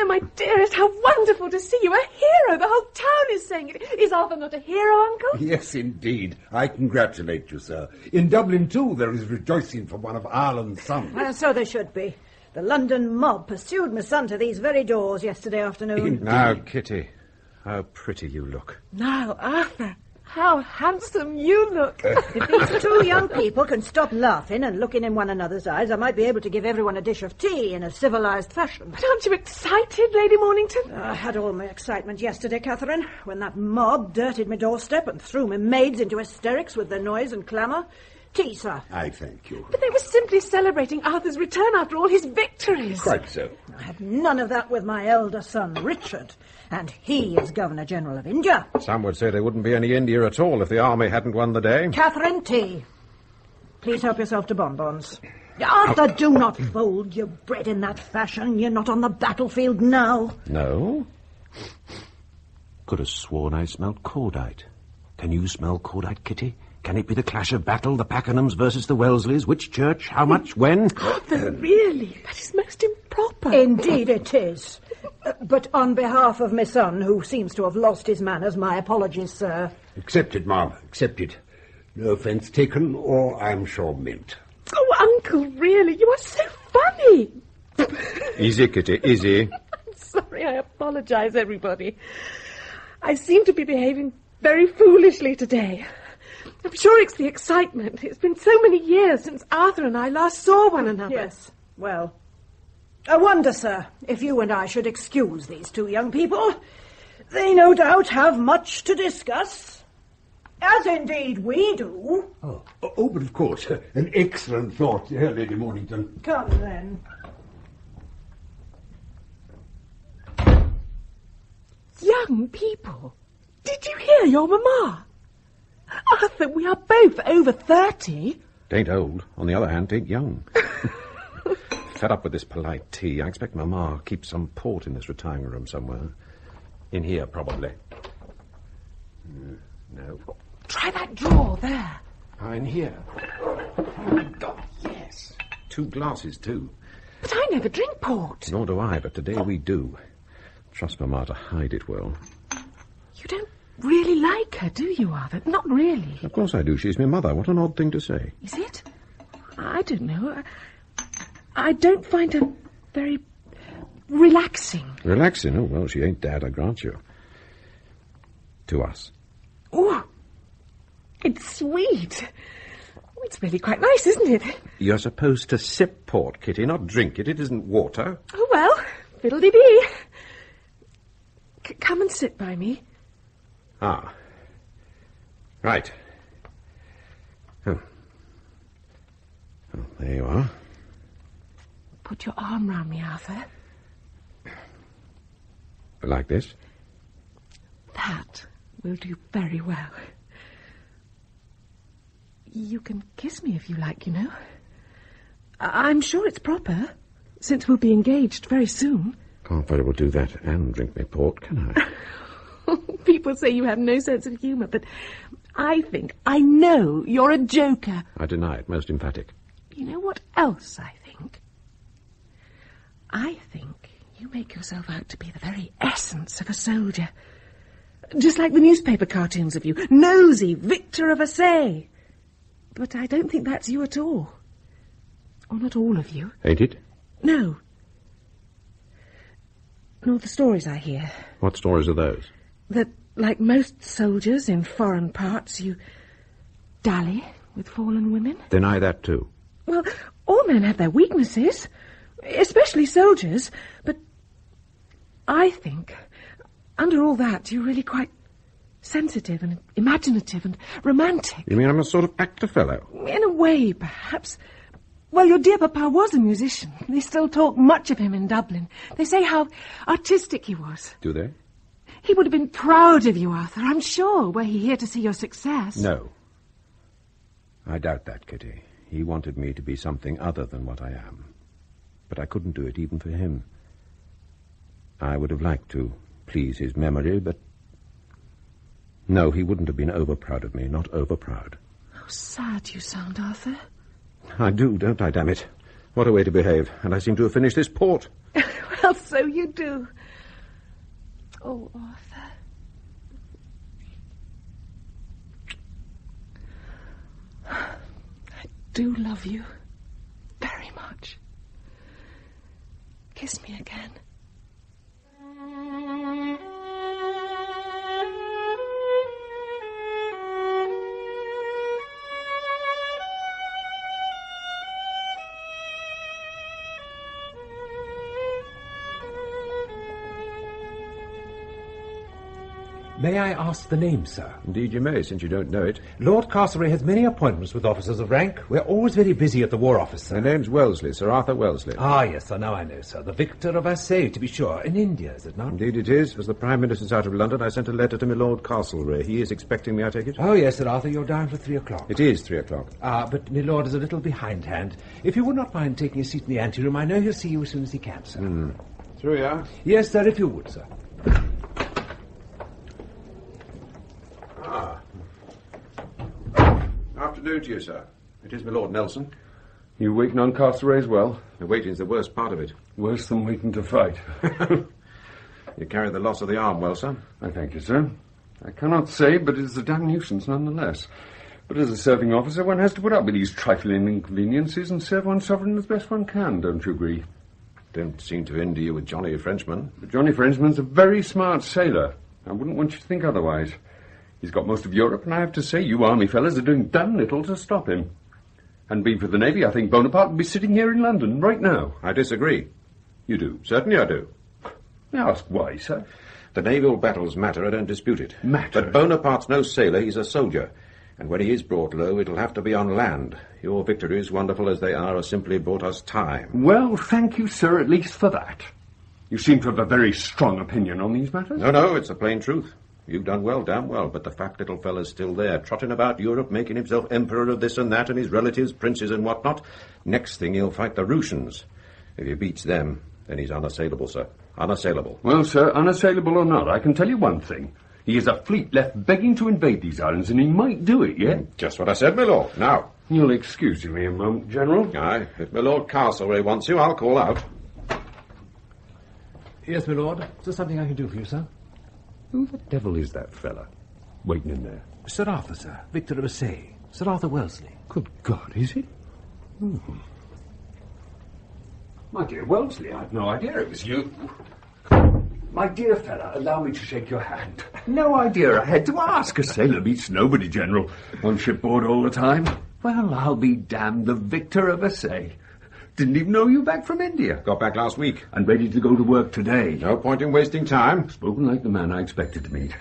My dearest, how wonderful to see you. A hero. The whole town is saying it. Is Arthur not a hero, Uncle? Yes, indeed. I congratulate you, sir. In Dublin, too, there is rejoicing for one of Allan's sons. So there should be. The London mob pursued my son to these very doors yesterday afternoon. Now, Kitty, how pretty you look. Now, Arthur, how handsome you look. If these two young people can stop laughing and looking in one another's eyes, I might be able to give everyone a dish of tea in a civilised fashion. But aren't you excited, Lady Mornington? I had all my excitement yesterday, Catherine, when that mob dirtied my doorstep and threw my maids into hysterics with their noise and clamour. Tea, sir. I thank you. But they were simply celebrating Arthur's return after all his victories. Quite so. I had none of that with my elder son, Richard, and he is Governor-General of India. Some would say there wouldn't be any India at all if the army hadn't won the day. Catherine, tea. Please help yourself to bonbons. Arthur, do not fold your bread in that fashion. You're not on the battlefield now. No? Could have sworn I smelled cordite. Can you smell cordite, Kitty? Can it be the clash of battle, the Pakenhams versus the Welsleys? Which church? How much? When? Arthur, really? That is most improper. Indeed it is. But on behalf of my son, who seems to have lost his manners, my apologies, sir. Accepted, ma'am. Accepted. No offence taken, or I'm sure meant. Oh, Uncle, really? You are so funny. Easy, Kitty, easy. I'm sorry, I apologise, everybody. I seem to be behaving very foolishly today. I'm sure it's the excitement. It's been so many years since Arthur and I last saw one another. Yes, well, I wonder, sir, if you and I should excuse these two young people. They no doubt have much to discuss, as indeed we do. Oh, but of course, an excellent thought, Lady Mornington. Come then. Young people, did you hear your mamma? Arthur, we are both over 30. Tain't old. On the other hand, tain't young. Fed up with this polite tea. I expect Mamma keeps some port in this retiring room somewhere. In here, probably. No. Try that drawer there. In here. Oh, God, yes. 2 glasses, too. But I never drink port. Nor do I, but today we do. Trust Mamma to hide it well. You don't really like her, do you, Arthur? Not really. Of course I do. She's my mother. What an odd thing to say. Is it? I don't know. I don't find her very relaxing. Relaxing? Oh, well, she ain't Dad, I grant you. To us. Oh, it's sweet. Oh, it's really quite nice, isn't it? You're supposed to sip port, Kitty, not drink it. It isn't water. Oh, well, fiddle-dee-dee. Come and sit by me. Ah. Right. Oh, there you are. Put your arm round me, Arthur. Like this? That will do very well. You can kiss me if you like, you know. I'm sure it's proper, since we'll be engaged very soon. Can't very well do that and drink me port, can I? People say you have no sense of humour, but I know you're a joker. I deny it, most emphatic. You know what else I think? I think you make yourself out to be the very essence of a soldier. Just like the newspaper cartoons of you. Nosey, Victor of Versailles. But I don't think that's you at all. Or not all of you. Ain't it? No. Nor the stories I hear. What stories are those? That, like most soldiers in foreign parts, you dally with fallen women. Deny that too. Well, all men have their weaknesses, especially soldiers, but I think, under all that, you're really quite sensitive and imaginative and romantic. You mean I'm a sort of actor fellow? In a way, perhaps. Well, your dear papa was a musician. They still talk much of him in Dublin. They say how artistic he was. Do they? He would have been proud of you, Arthur, I'm sure, were he here to see your success. No. I doubt that, Kitty. He wanted me to be something other than what I am. But I couldn't do it even for him. I would have liked to please his memory, but... No, he wouldn't have been overproud of me, not overproud. How sad you sound, Arthur. I do, don't I, damn it? What a way to behave. And I seem to have finished this port. Well, so you do. Oh, Arthur. I do love you very much. Kiss me again. May I ask the name, sir? Indeed you may, since you don't know it. Lord Castlereagh has many appointments with officers of rank. We're always very busy at the War Office, sir. My name's Wellesley, Sir Arthur Wellesley. Ah, yes, sir, now I know, sir. The Victor of Versailles, to be sure. In India, is it not? Indeed it is. As the Prime Minister's out of London, I sent a letter to my Lord Castlereagh. He is expecting me, I take it? Oh, yes, Sir Arthur, you're down for 3 o'clock. It is 3 o'clock. But my Lord is a little behindhand. If you would not mind taking a seat in the anteroom, I know he'll see you as soon as he can, sir. Through you are? Yes, sir, if you would, sir. Afternoon to you, sir. It is my Lord Nelson. You waiting on Castlereagh as well? The waiting's the worst part of it. Worse than waiting to fight. You carry the loss of the arm well, sir? I thank you, sir. I cannot say, but it is a damn nuisance nonetheless. But as a serving officer, one has to put up with these trifling inconveniences and serve one's sovereign as best one can, don't you agree? Don't seem to envy you with Johnny Frenchman. But Johnny Frenchman's a very smart sailor. I wouldn't want you to think otherwise. He's got most of Europe, and I have to say you army fellas are doing damn little to stop him. And being for the Navy, I think Bonaparte would be sitting here in London right now. I disagree. You do? Certainly I do. May I ask why, sir? The naval battles matter, I don't dispute it. Matter? But Bonaparte's no sailor, he's a soldier. And when he is brought low, it'll have to be on land. Your victories, wonderful as they are simply brought us time. Well, thank you, sir, at least for that. You seem to have a very strong opinion on these matters. No, it's the plain truth. You've done well, damn well, but the fat little fellow's still there, trotting about Europe, making himself emperor of this and that, and his relatives, princes and whatnot. Next thing he'll fight the Russians. If he beats them, then he's unassailable, sir. Unassailable. Well, sir, unassailable or not, I can tell you one thing. He has a fleet left begging to invade these islands, and he might do it yet. Just what I said, my lord. Now. You'll excuse me a moment, General. Aye, if my Lord Castlereagh wants you, I'll call out. Yes, my lord. Is there something I can do for you, sir? Who the devil is that fella waiting in there? Sir Arthur, sir. Victor of Versailles. Sir Arthur Wellesley. Good God, is he? My dear Wellesley, I'd no idea it was you. My dear fella, allow me to shake your hand. No idea I had to ask. A sailor meets nobody, General. On shipboard all the time. Well, I'll be damned, the Victor of Versailles. Didn't even know you were back from India. Got back last week. And ready to go to work today. No point in wasting time. Spoken like the man I expected to meet.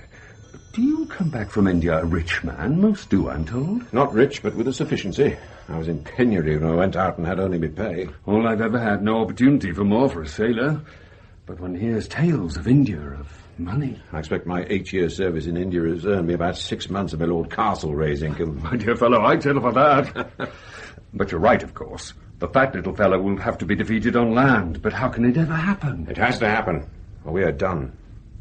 Do you come back from India a rich man? Most do, I'm told. Not rich, but with a sufficiency. I was in penury when I went out and had only my pay. All I've ever had, no opportunity for more for a sailor. But one hears tales of India, of Money? I expect my 8 years' service in India has earned me about 6 months of my Lord Castlereagh's income. My dear fellow, I'd settle for that. But you're right, of course. The fat little fellow will have to be defeated on land. But how can it ever happen? It has to happen, or we are done.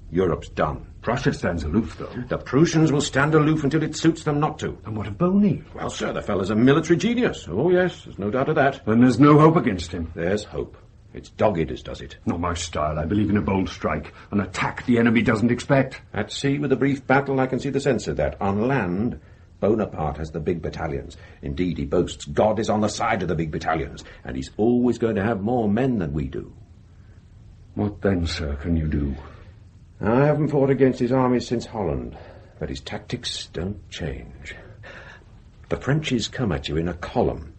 Europe's done. Prussia stands aloof, though. The Prussians will stand aloof until it suits them not to. And what of Boney? Well, sir, the fellow's a military genius. Oh, yes, there's no doubt of that. Then there's no hope against him. There's hope. It's dogged as does it. Not my style. I believe in a bold strike. An attack the enemy doesn't expect. At sea with a brief battle, I can see the sense of that. On land, Bonaparte has the big battalions. Indeed, he boasts God is on the side of the big battalions, and he's always going to have more men than we do. What then, sir, can you do? I haven't fought against his armies since Holland, but his tactics don't change. The Frenchies come at you in a column.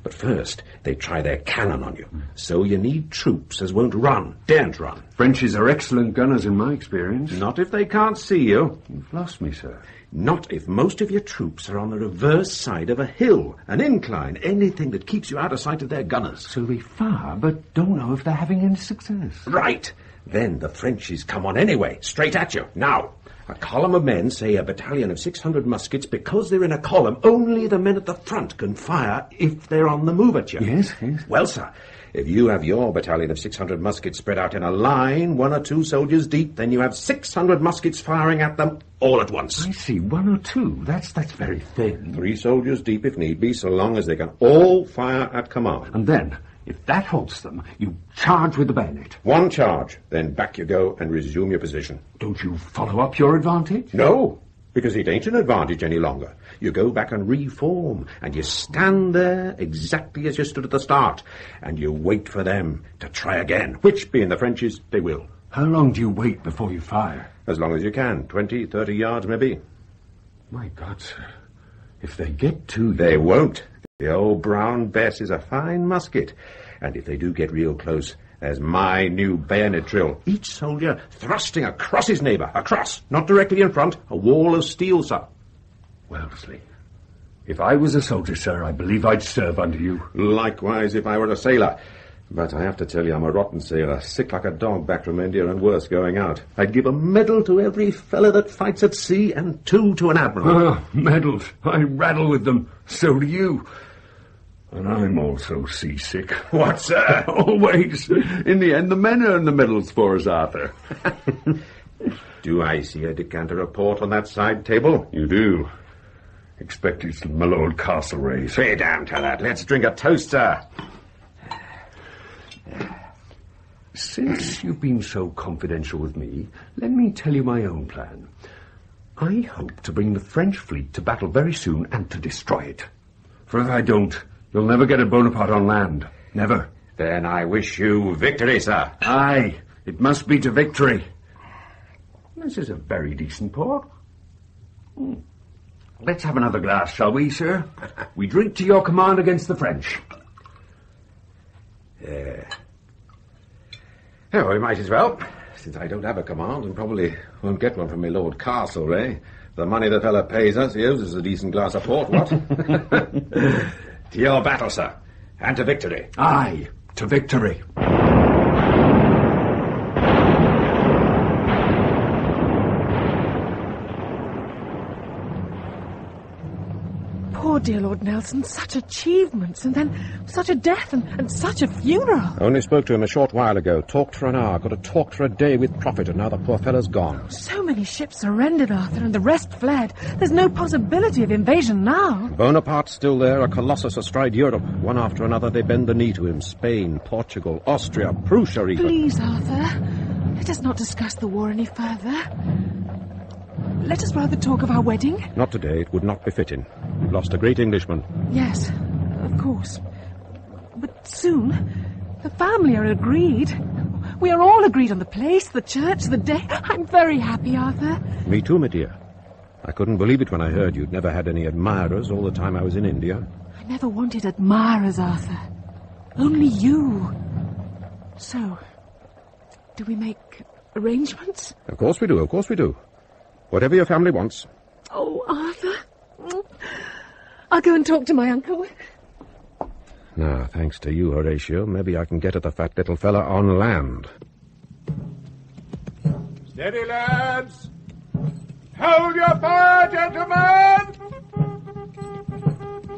But first, they try their cannon on you. So you need troops as won't run, daren't run. Frenchies are excellent gunners in my experience. Not if they can't see you. You've lost me, sir. Not if most of your troops are on the reverse side of a hill, an incline, anything that keeps you out of sight of their gunners. So they fire, but don't know if they're having any success. Right. Then the Frenchies come on anyway, straight at you. Now, a column of men, say a battalion of 600 muskets, because they're in a column, only the men at the front can fire if they're on the move at you. Yes, yes. Well, sir, if you have your battalion of 600 muskets spread out in a line, 1 or 2 soldiers deep, then you have 600 muskets firing at them all at once. I see, 1 or 2. That's very thin. 3 soldiers deep if need be, so long as they can all fire at command. And then, if that halts them, you charge with the bayonet. 1 charge, then back you go and resume your position. Don't you follow up your advantage? No, because it ain't an advantage any longer. You go back and reform, and you stand there exactly as you stood at the start, and you wait for them to try again, which, being the Frenchies, they will. How long do you wait before you fire? As long as you can, 20, 30 yards maybe. My God, sir, if they get to you... They won't. The old Brown Bess is a fine musket, and if they do get real close, there's my new bayonet drill. Each soldier thrusting across his neighbour. Across, not directly in front. A wall of steel, sir. Wellesley, if I was a soldier, sir, I believe I'd serve under you. Likewise, if I were a sailor. But I have to tell you, I'm a rotten sailor, sick like a dog back from India and worse going out. I'd give a medal to every fellow that fights at sea and 2 to an admiral. Ah, medals. I rattle with them. So do you. And I'm also seasick. What, sir? Always. In the end, the men earn the medals for us, Arthur. Do I see a decanter of port on that side table? You do. Expect it's my Lord Castlereagh's. Say down to that. Let's drink a toast, sir. Since you've been so confidential with me, let me tell you my own plan. I hope to bring the French fleet to battle very soon and to destroy it. For if I don't, you'll never get a Bonaparte on land. Never. Then I wish you victory, sir. Aye, it must be to victory. This is a very decent port. Let's have another glass, shall we, sir? We drink to your command against the French. Oh, we might as well, since I don't have a command and probably won't get one from my Lord Castlereagh. The money the fella pays us, he owes us a decent glass of port, what? To your battle, sir, and to victory. Aye, to victory. Poor dear Lord Nelson, such achievements, and then such a death and such a funeral. Only spoke to him a short while ago, talked for an hour, got to talk for a day with profit, and now the poor fellow's gone. So many ships surrendered, Arthur, and the rest fled. There's no possibility of invasion now. Bonaparte's still there, a colossus astride Europe. One after another they bend the knee to him. Spain, Portugal, Austria, Prussia even. Please, Arthur, let us not discuss the war any further. Let us rather talk of our wedding. Not today, it would not be fitting. We've lost a great Englishman. Yes, of course. But soon, the family are agreed. We are all agreed on the place, the church, the day. I'm very happy, Arthur. Me too, my dear. I couldn't believe it when I heard you'd never had any admirers all the time I was in India. I never wanted admirers, Arthur. Only you. So, do we make arrangements? Of course we do, of course we do. Whatever your family wants. Oh, Arthur. I'll go and talk to my uncle. Now, thanks to you, Horatio, maybe I can get at the fat little fella on land. Steady, lads! Hold your fire, gentlemen!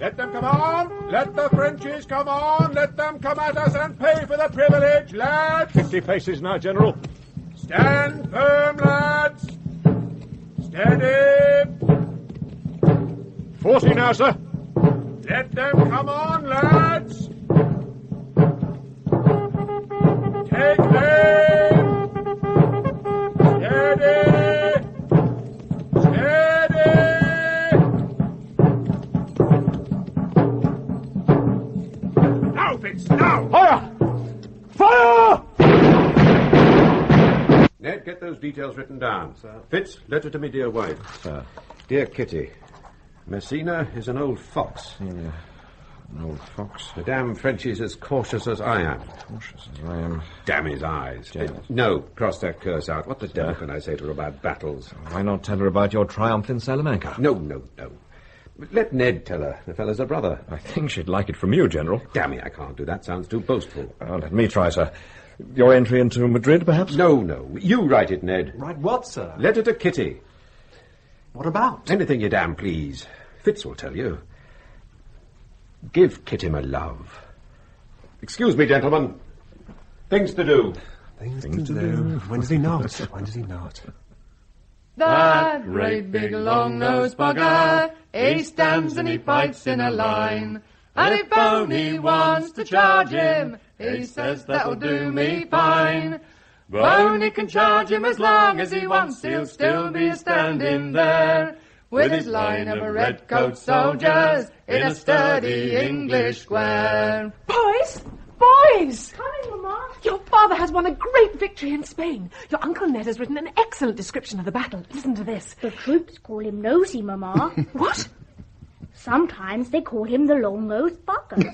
Let them come on! Let the Frenchies come on! Let them come at us and pay for the privilege, lads! 50 paces now, General. Stand firm, lads! Steady! 40 now, sir. Let them come on, lads! Take aim! Steady! Steady! Now, Fitz, now! Fire! Fire! Ned, get those details written down. Sir. Fitz, letter to me, dear wife. Sir. Dear Kitty, Messina is an old fox. An old fox? The damn Frenchie's as cautious as I am. Cautious as I am? Damn his eyes. No, cross that curse out. What the devil can I say to her about battles? Why not tell her about your triumph in Salamanca? No. Let Ned tell her. The fellow's a brother. I think she'd like it from you, General. Damn me, I can't do that. Sounds too boastful. Let me try, sir. Your entry into Madrid, perhaps? No. You write it, Ned. Write what, sir? Letter to Kitty. What about? Anything you damn please. Fitz will tell you. Give Kitty my love. Excuse me, gentlemen. Things to do. Things to do. When does he not? When does he not? That great big long-nosed bugger, he stands and he fights in a line. And if Boney wants to charge him, he says that'll do me fine. Boney can charge him as long as he wants, he'll still be standing there, with his line of red-coat soldiers in a sturdy English square. Boys! Boys! Coming, Mamma. Your father has won a great victory in Spain. Your Uncle Ned has written an excellent description of the battle. Listen to this. The troops call him Nosey, Mamma. What? Sometimes they call him the long-nosed bugger.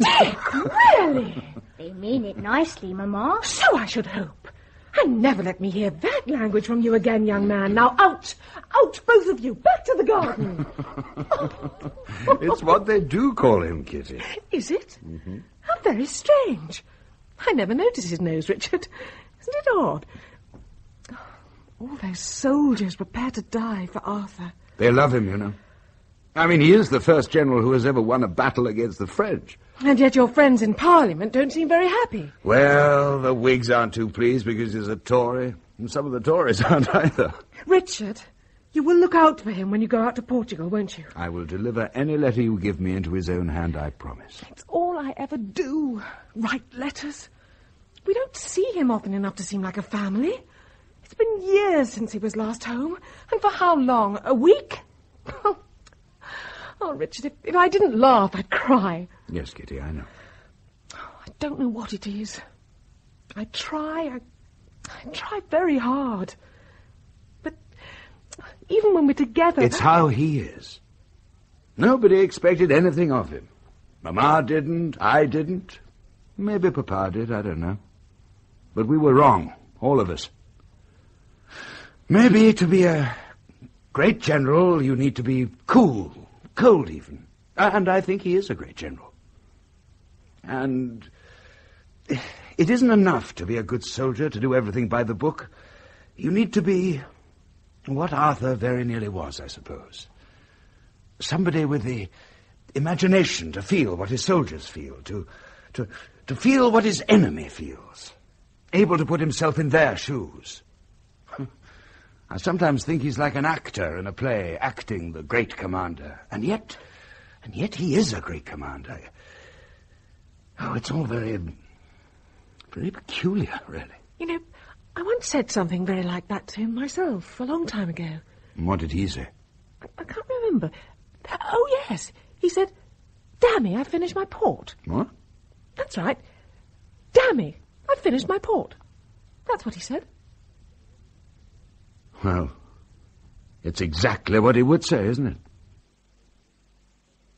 Really? They mean it nicely, Mamma. So I should hope. And never let me hear that language from you again, young man. Now out! Out, both of you! Back to the garden! It's what they do call him, Kitty. Is it? Mm-hmm. How very strange. I never noticed his nose, Richard. Isn't it odd? All those soldiers prepared to die for Arthur. They love him, you know. I mean, he is the first general who has ever won a battle against the French. And yet your friends in Parliament don't seem very happy. Well, the Whigs aren't too pleased because he's a Tory, and some of the Tories aren't either. Richard, you will look out for him when you go out to Portugal, won't you? I will deliver any letter you give me into his own hand, I promise. It's all I ever do, write letters. We don't see him often enough to seem like a family. It's been years since he was last home. And for how long? A week? Oh, Richard, if I didn't laugh, I'd cry. Yes, Kitty, I know. I don't know what it is. I try very hard. But even when we're together... It's how he is. Nobody expected anything of him. Mamma didn't, I didn't. Maybe Papa did, I don't know. But we were wrong, all of us. Maybe to be a great general, you need to be cool. Cold, even. And I think he is a great general. And it isn't enough to be a good soldier, to do everything by the book. You need to be what Arthur very nearly was, I suppose. Somebody with the imagination to feel what his soldiers feel, to feel what his enemy feels, able to put himself in their shoes. I sometimes think he's like an actor in a play, acting the great commander. And yet he is a great commander. Oh, it's all very peculiar, really. You know, I once said something very like that to him myself, a long time ago. What did he say? I can't remember. Oh, yes. He said, "Dammy, I've finished my port." What? That's right. "Dammy, I've finished my port." That's what he said. Well, it's exactly what he would say, isn't it?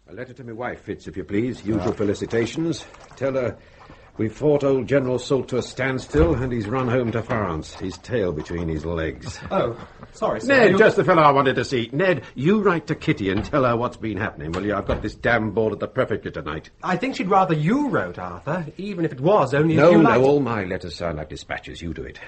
A letter to my wife, Fitz, if you please. Usual felicitations. Tell her we've fought old General Soult to a standstill, and he's run home to France, his tail between his legs. Oh, sorry, sir. Ned, just the fellow I wanted to see. Ned, you write to Kitty and tell her what's been happening, will you? I've got this damn board at the prefecture tonight. I think she'd rather you wrote, Arthur, even if it was only a few lines. No, all my letters sound like dispatches. You do it.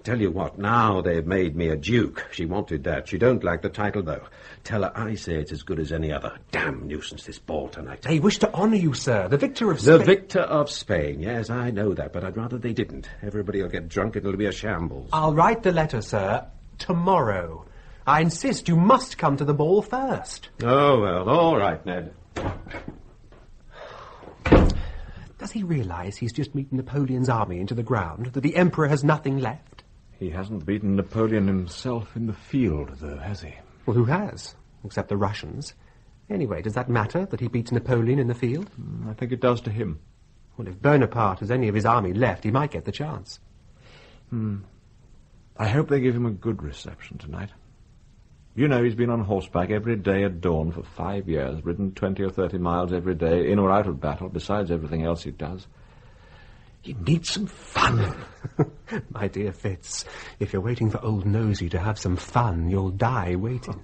Tell you what, now they've made me a duke. She wanted that. She don't like the title, though. Tell her I say it's as good as any other. Damn nuisance, this ball tonight. They wish to honour you, sir. The victor of Spain. The victor of Spain. Yes, I know that, but I'd rather they didn't. Everybody will get drunk and it'll be a shambles. I'll write the letter, sir, tomorrow. I insist you must come to the ball first. Oh, well, all right, Ned. Does he realise he's just beaten Napoleon's army into the ground, that the Emperor has nothing left? He hasn't beaten Napoleon himself in the field, though, has he? Well, who has? Except the Russians. Anyway, does that matter, that he beats Napoleon in the field? I think it does to him. Well, if Bonaparte has any of his army left, he might get the chance. I hope they give him a good reception tonight. You know he's been on horseback every day at dawn for 5 years, ridden 20 or 30 miles every day, in or out of battle, besides everything else he does. He needs some fun. My dear Fitz, if you're waiting for old Nosey to have some fun, you'll die waiting.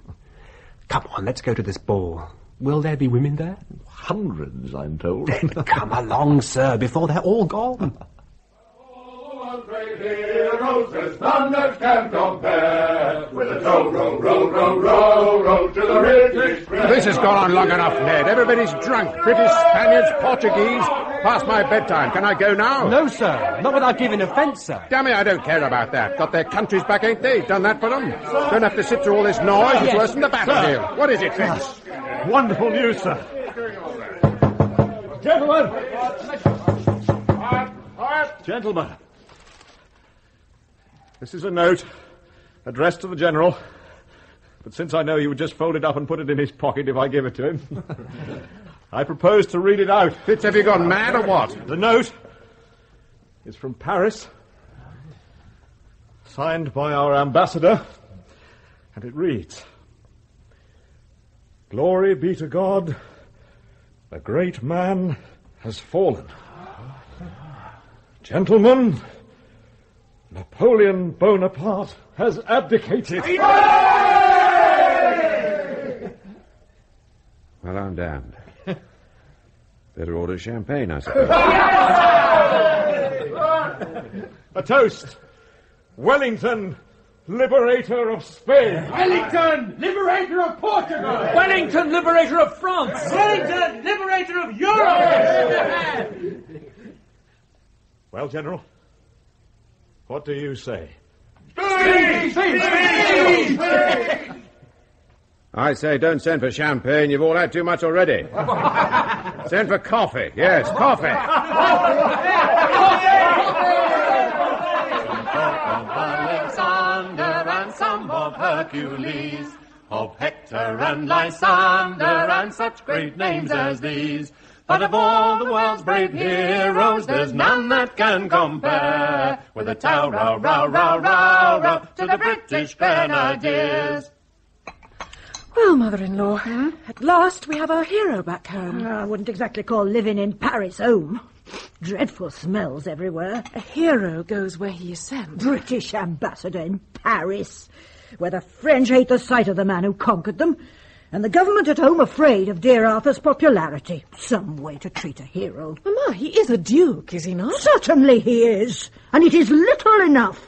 Come on, let's go to this ball. Will there be women there? Hundreds, I'm told. Then come along, sir, before they're all gone. Great heroes, there's none that can compare with the row to the British Prayer. This has gone on long enough, Ned. Everybody's drunk. British, Spaniards, Portuguese. Past my bedtime. Can I go now? No, sir. Not without giving offence, sir. Damn it, I don't care about that. Got their countries back, ain't they? Done that for them. Don't have to sit through all this noise. It's worse than the battlefield. What is it, Fitz? Wonderful news, sir. Gentlemen! Gentlemen! This is a note addressed to the General, but since I know he would just fold it up and put it in his pocket if I give it to him, I propose to read it out. Fitz, have you gone mad or what? The note is from Paris, signed by our ambassador, and it reads, "Glory be to God, a great man has fallen. Gentlemen, Napoleon Bonaparte has abdicated." Well, I'm damned. Better order champagne, I suppose. A toast. Wellington, liberator of Spain. Wellington, liberator of Portugal. Wellington, liberator of France. Wellington, liberator of Europe. Well, General, what do you say? I say, don't send for champagne. You've all had too much already. Send for coffee. Yes, coffee. Alexander and some of Hercules, of Hector and Lysander and such great names as these. But of all the world's brave heroes, there's none that can compare with the row to the British Grenadiers. Well, Mother-in-law, at last we have our hero back home. I wouldn't exactly call living in Paris home. Dreadful smells everywhere. A hero goes where he is sent. British ambassador in Paris, where the French hate the sight of the man who conquered them, and the government at home afraid of dear Arthur's popularity. Some way to treat a hero. Mamma, he is a duke, is he not? Certainly he is, and it is little enough.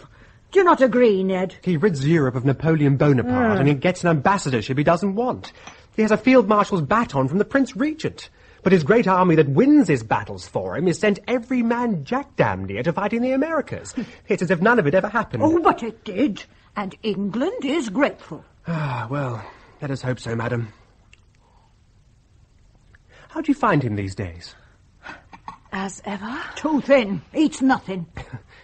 Do you not agree, Ned? He rids Europe of Napoleon Bonaparte, and he gets an ambassadorship he doesn't want. He has a field marshal's baton from the Prince Regent. But his great army that wins his battles for him is sent every man jack-damned near to fight in the Americas. It's as if none of it ever happened. Oh, but it did, and England is grateful. Ah, well, let us hope so, madam. How do you find him these days? As ever? Too thin, eats nothing.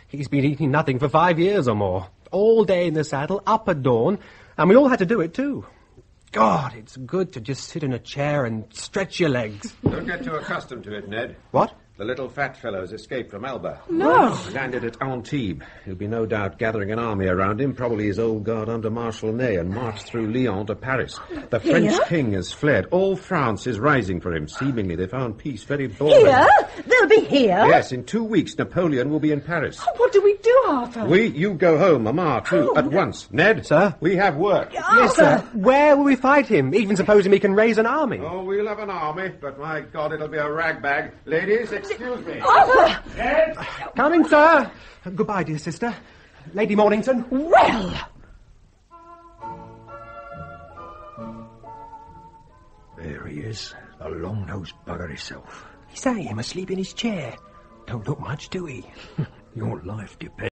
He's been eating nothing for 5 years or more. All day in the saddle, up at dawn, and we all had to do it too. God, it's good to just sit in a chair and stretch your legs. Don't get too accustomed to it, Ned. What? The little fat fellow's escaped from Elba. No. Landed at Antibes. He'll be no doubt gathering an army around him, probably his old guard under Marshal Ney, and marched through Lyon to Paris. The French king has fled. All France is rising for him. Seemingly they found peace very boring. Here? They'll be here? Yes, in 2 weeks Napoleon will be in Paris. Oh, what do we do, Arthur? You go home, Mamma, too, at once. Ned? Sir? We have work. Yes, sir. Where will we fight him, even supposing he can raise an army? Oh, we'll have an army, but my God, it'll be a ragbag. Ladies, excuse me. Coming, sir. Goodbye, dear sister. Lady Mornington? Well! There he is, the long-nosed bugger himself. Is that him asleep in his chair? Don't look much, do he? Your life depends.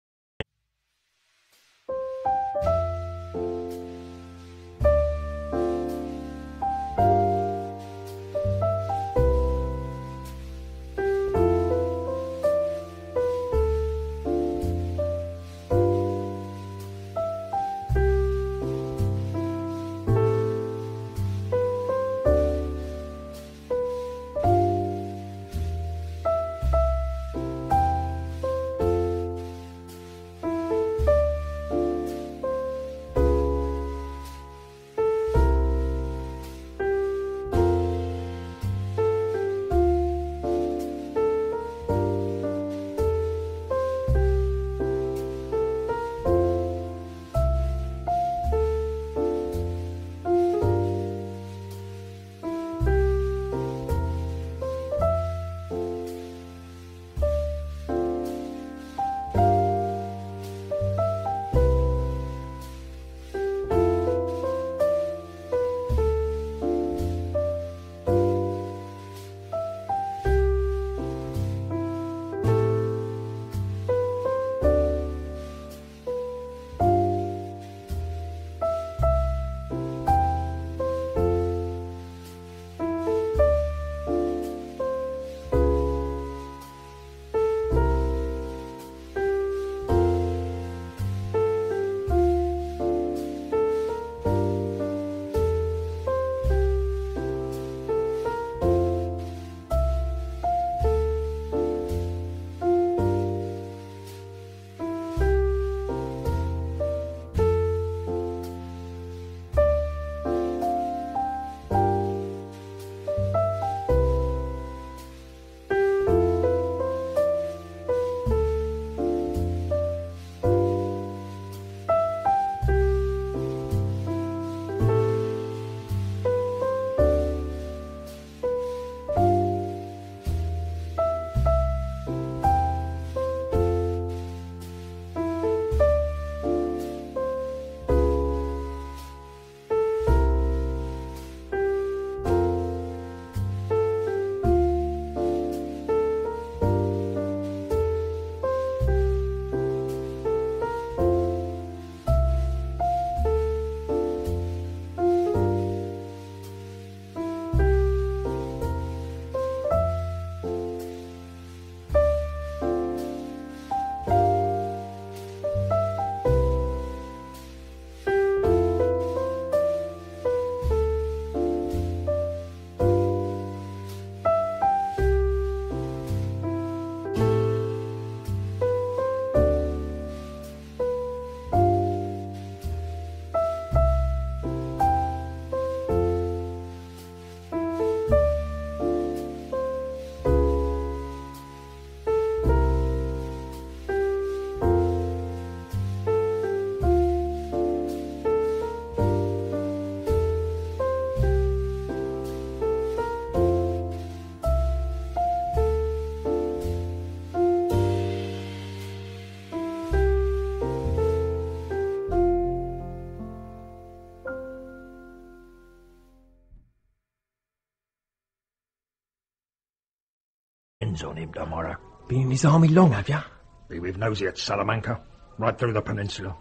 On him tomorrow. Been in his army long, have you? Be with Nosey at Salamanca, right through the peninsula.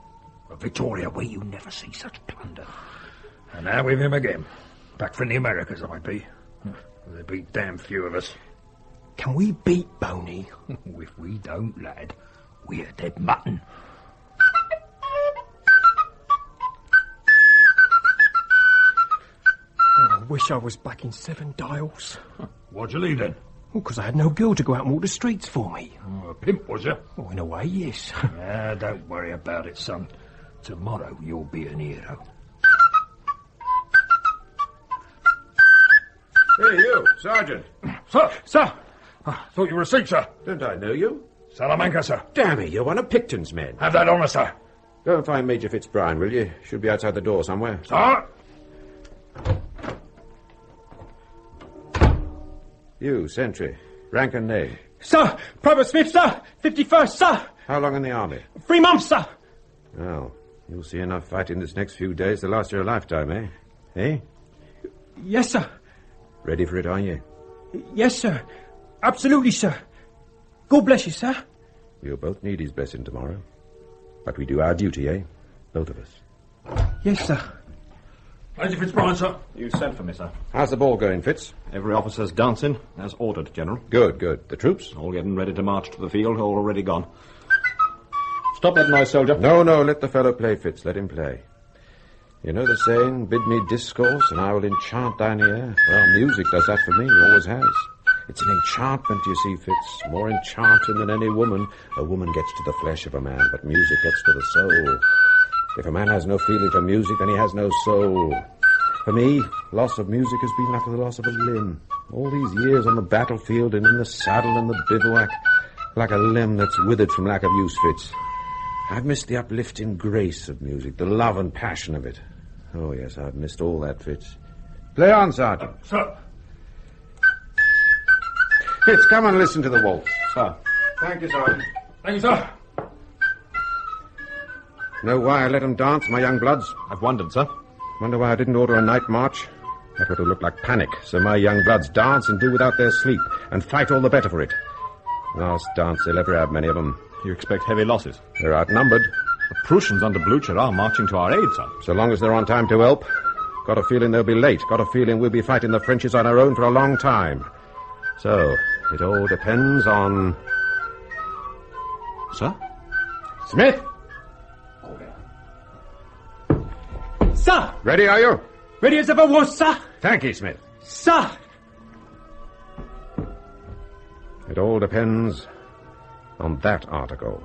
At Victoria, where you never see such plunder. And now with him again. Back from the Americas, I be. There'll be damn few of us. Can we beat Boney? If we don't, lad, we're dead mutton. I wish I was back in Seven Dials. Why'd you leave then? Because I had no girl to go out and walk the streets for me. Oh, a pimp, was you? Oh, in a way, yes. Don't worry about it, son. Tomorrow you'll be an hero. Hey, you, Sergeant. Sir! Sir! I thought you were a Sikh, sir. Don't I know you? Salamanca, sir. Damn it, you're one of Picton's men. Have that honour, sir. Go and find Major Fitzbryan, will you? Should be outside the door somewhere. Sir! You, sentry. Rank and name. Sir! Private Smith, sir! 51st, sir! How long in the army? 3 months, sir! Well, you'll see enough fighting this next few days to last you a lifetime, eh? Eh? Yes, sir. Ready for it, are you? Yes, sir. Absolutely, sir. God bless you, sir. We'll both need his blessing tomorrow. But we do our duty, eh? Both of us. Yes, sir. Major Fitzbrian, sir. You sent for me, sir. How's the ball going, Fitz? Every officer's dancing, as ordered, General. Good, good. The troops? All getting ready to march to the field, all already gone. Stop that noise, soldier. No, let the fellow play, Fitz. Let him play. You know the saying, bid me discourse and I will enchant thine ear? Well, music does that for me, always has. It's an enchantment, you see, Fitz. More enchanting than any woman. A woman gets to the flesh of a man, but music gets to the soul. If a man has no feeling for music, then he has no soul. For me, loss of music has been like the loss of a limb. All these years on the battlefield and in the saddle and the bivouac, like a limb that's withered from lack of use, Fitz. I've missed the uplifting grace of music, the love and passion of it. Oh, yes, I've missed all that, Fitz. Play on, Sergeant. Sir. Fitz, come and listen to the waltz. Sir. Thank you, Sergeant. Thank you, sir. Know why I let 'em dance, my young bloods? I've wondered, sir. Wonder why I didn't order a night march? That would have looked like panic, so my young bloods dance and do without their sleep, and fight all the better for it. Last dance they'll ever have, many of 'em. You expect heavy losses? They're outnumbered. The Prussians under Blucher are marching to our aid, sir. So long as they're on time to help. Got a feeling they'll be late. Got a feeling we'll be fighting the Frenchies on our own for a long time. So, it all depends on... Sir? Smith! Sir! Ready, are you? Ready as ever was, sir. Thank you, Smith. Sir! It all depends on that article.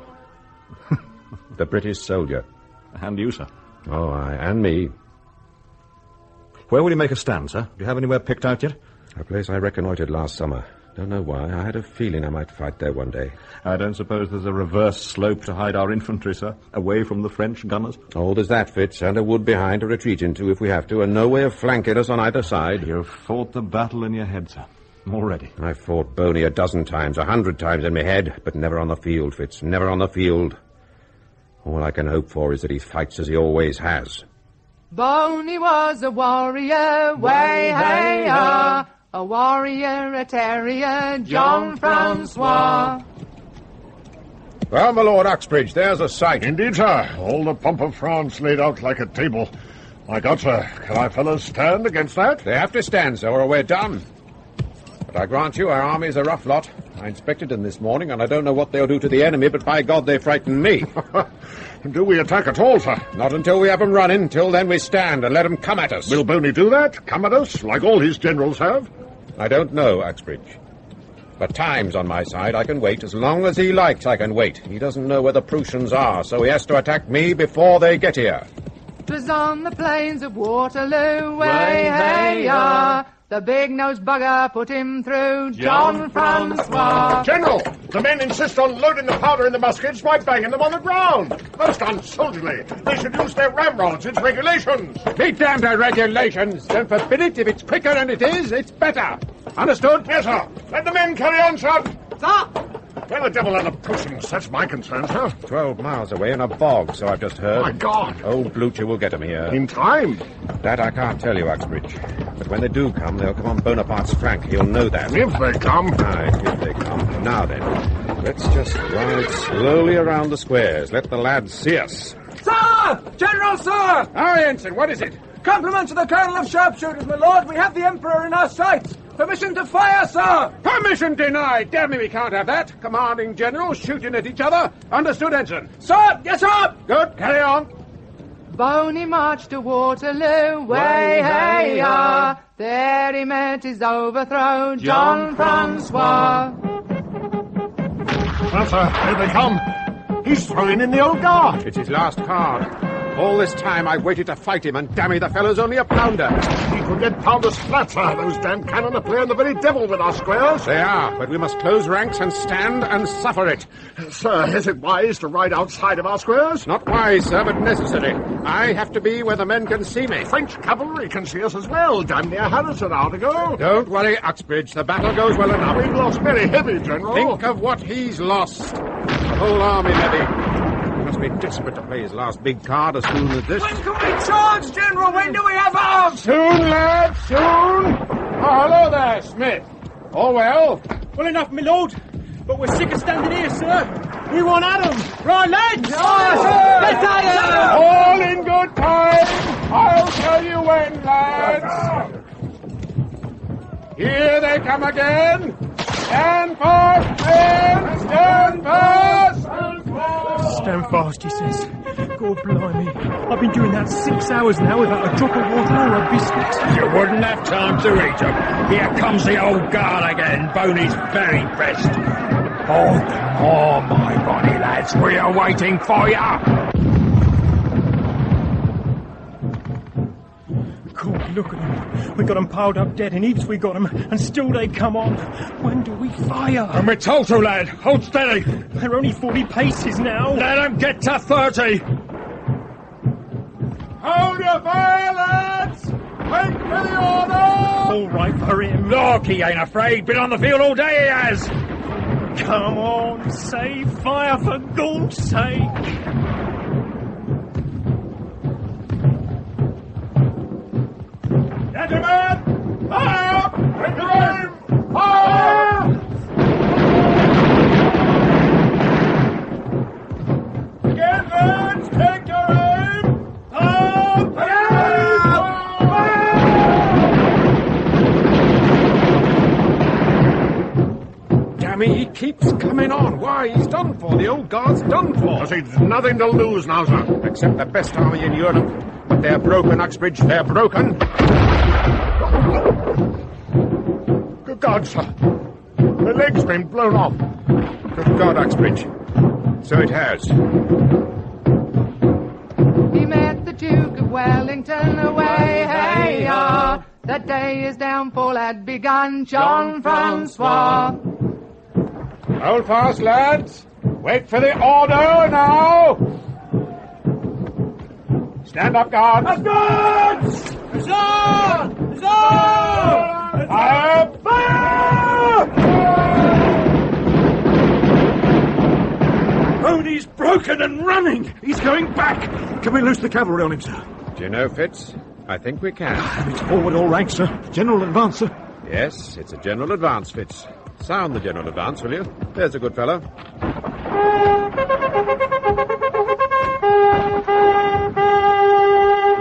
The British soldier. And you, sir. Oh, aye, and me. Where will you make a stand, sir? Do you have anywhere picked out yet? A place I reconnoitred last summer. Don't know why. I had a feeling I might fight there one day. I don't suppose there's a reverse slope to hide our infantry, sir, away from the French gunners? Oh, there's that, Fitz, and a wood behind to retreat into if we have to, and no way of flanking us on either side. You've fought the battle in your head, sir. Already. I've fought Boney 1,000 times, 100 times in my head, but never on the field, Fitz, never on the field. All I can hope for is that he fights as he always has. Boney was a warrior, way-hey-ah, a warrior, a terrier, John Francois. Well, my Lord Uxbridge, there's a sight. Indeed, sir. All the pomp of France laid out like a table. My God, sir, can our fellows stand against that? They have to stand, sir, or we're done. But I grant you, our army's a rough lot. I inspected them this morning, and I don't know what they'll do to the enemy, but by God, they frighten me. Do we attack at all, sir? Not until we have them running. Till then we stand and let them come at us. Will Boney do that? Come at us, like all his generals have? I don't know, Uxbridge. But time's on my side. I can wait. As long as he likes, I can wait. He doesn't know where the Prussians are, so he has to attack me before they get here. 'Twas on the plains of Waterloo, way-hey-ah, the big-nosed bugger put him through, John Francois. General, the men insist on loading the powder in the muskets by banging them on the ground. Most unsoldierly. They should use their ramrods. It's regulations. Be damned to regulations. Don't forbid it. If it's quicker than it is, it's better. Understood? Yes, sir. Let the men carry on, sir. Sir! Where the devil are the Prussians? That's my concern, sir. 12 miles away in a bog, so I've just heard. My God. Old Blucher will get them here. In time? That I can't tell you, Uxbridge. But when they do come, they'll come on Bonaparte's flank. He'll know that. If they come. Aye, if they come. Now then, let's just ride slowly around the squares. Let the lads see us. Sir! General, sir! Aye, Ensign, what is it? Compliments to the Colonel of Sharpshooters, my lord. We have the Emperor in our sights. Permission to fire, sir! Permission denied! Damn me, we can't have that. Commanding generals shooting at each other. Understood, Ensign? Sir! Yes, sir! Good, carry on. Boney marched to Waterloo, way-hey-ah, there he met his overthrow, John Francois. Well, sir, here they come. He's throwing in the old guard. It's his last card. All this time I've waited to fight him, and damn me, the fellow's only a pounder. He could get pounders flat, sir. Those damn cannon are playing the very devil with our squares. They are, but we must close ranks and stand and suffer it. Sir, is it wise to ride outside of our squares? Not wise, sir, but necessary. I have to be where the men can see me. French cavalry can see us as well. Damn near had us an hour ago. Don't worry, Uxbridge. The battle goes well enough. We've lost very heavy, General. Think of what he's lost. The whole army, maybe. We must be desperate to play his last big card as soon as this. When can we charge, General? When do we have arms? Soon, lad, soon. Oh, hello there, Smith. All well? Well enough, my lord. But we're sick of standing here, sir. We want Adam. Right, lads? Let's Adam! All in good time. I'll tell you when, lads. Here they come again. Stand fast, men! Stand fast! Stand fast, he says. God blimey. I've been doing that 6 hours now without a drop of water or a biscuit. You wouldn't have time to eat them. Here comes the old guard again, Boney's very best. Oh, my bonny lads, we are waiting for you. God, look at them. We got them piled up dead in heaps, we got them, and still they come on. When do we fire? And we're told to, lad. Hold steady. They're only 40 paces now. Let them get to 30. Hold your fire, lads! Wait for the order! All right for him. Look, he ain't afraid. Been on the field all day, he has. Come on, say fire for God's sake. Gentlemen, fire! Take your aim! Fire! Again, lads, take your aim! Fire! Damn it, he keeps coming on. Why, he's done for. The old guard's done for. Because he's nothing to lose now, sir. Except the best army in Europe. But they're broken, Uxbridge, they're broken. Good God, sir. The leg's been blown off. Good God, Uxbridge. So it has. He met the Duke of Wellington away, hey, ah. That day his downfall had begun, John Francois. Hold fast, lads. Wait for the order now. Stand up, guards. Guards! Huzzah! Huzzah! Fire! Fire! Boney's broken and running. He's going back. Can we loose the cavalry on him, sir? Do you know, Fitz? I think we can. It's forward all ranks, sir. General advance, sir. Yes, it's a general advance, Fitz. Sound the general advance, will you? There's a good fellow.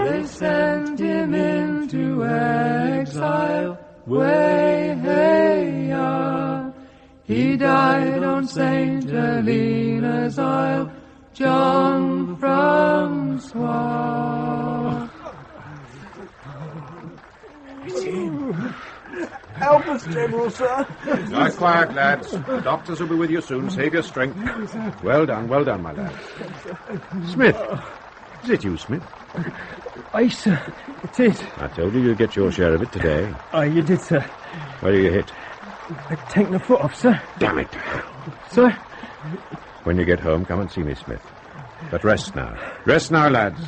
They sent him into exile, way, hey, ya. He died on St. Helena's Isle, John Francois. It's him. Help us, General, sir. Lie quiet, lads. The doctors will be with you soon. Save your strength. Well done, my lad. Smith. Is it you, Smith? Aye, sir. It is. I told you you'd get your share of it today. Aye, you did, sir. Where are you hit? I've taken the foot off, sir. Damn it. Sir? When you get home, come and see me, Smith. But rest now. Rest now, lads.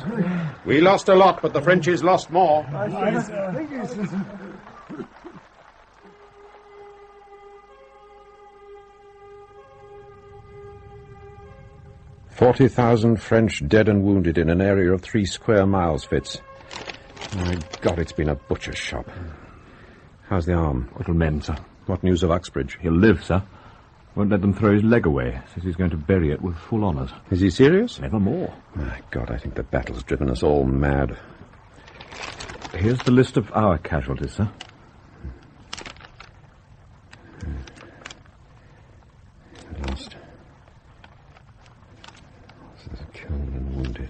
We lost a lot, but the Frenchies lost more. Thank you, sir. 40,000 French dead and wounded in an area of 3 square miles, Fitz. My God, it's been a butcher's shop. How's the arm? Little mend, sir. What news of Uxbridge? He'll live, sir. Won't let them throw his leg away. Says he's going to bury it with full honours. Is he serious? Nevermore. My God, I think the battle's driven us all mad. Here's the list of our casualties, sir. Lost. Killed and wounded.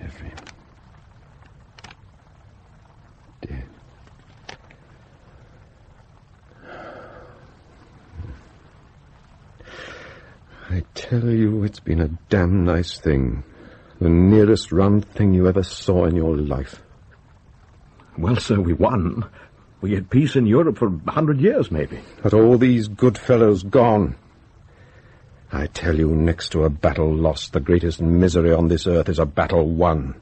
Every dead. I tell you, it's been a damn nice thing. The nearest run thing you ever saw in your life. Well, sir, we won. We had peace in Europe for 100 years, maybe. But all these good fellows gone. I tell you, next to a battle lost, the greatest misery on this earth is a battle won.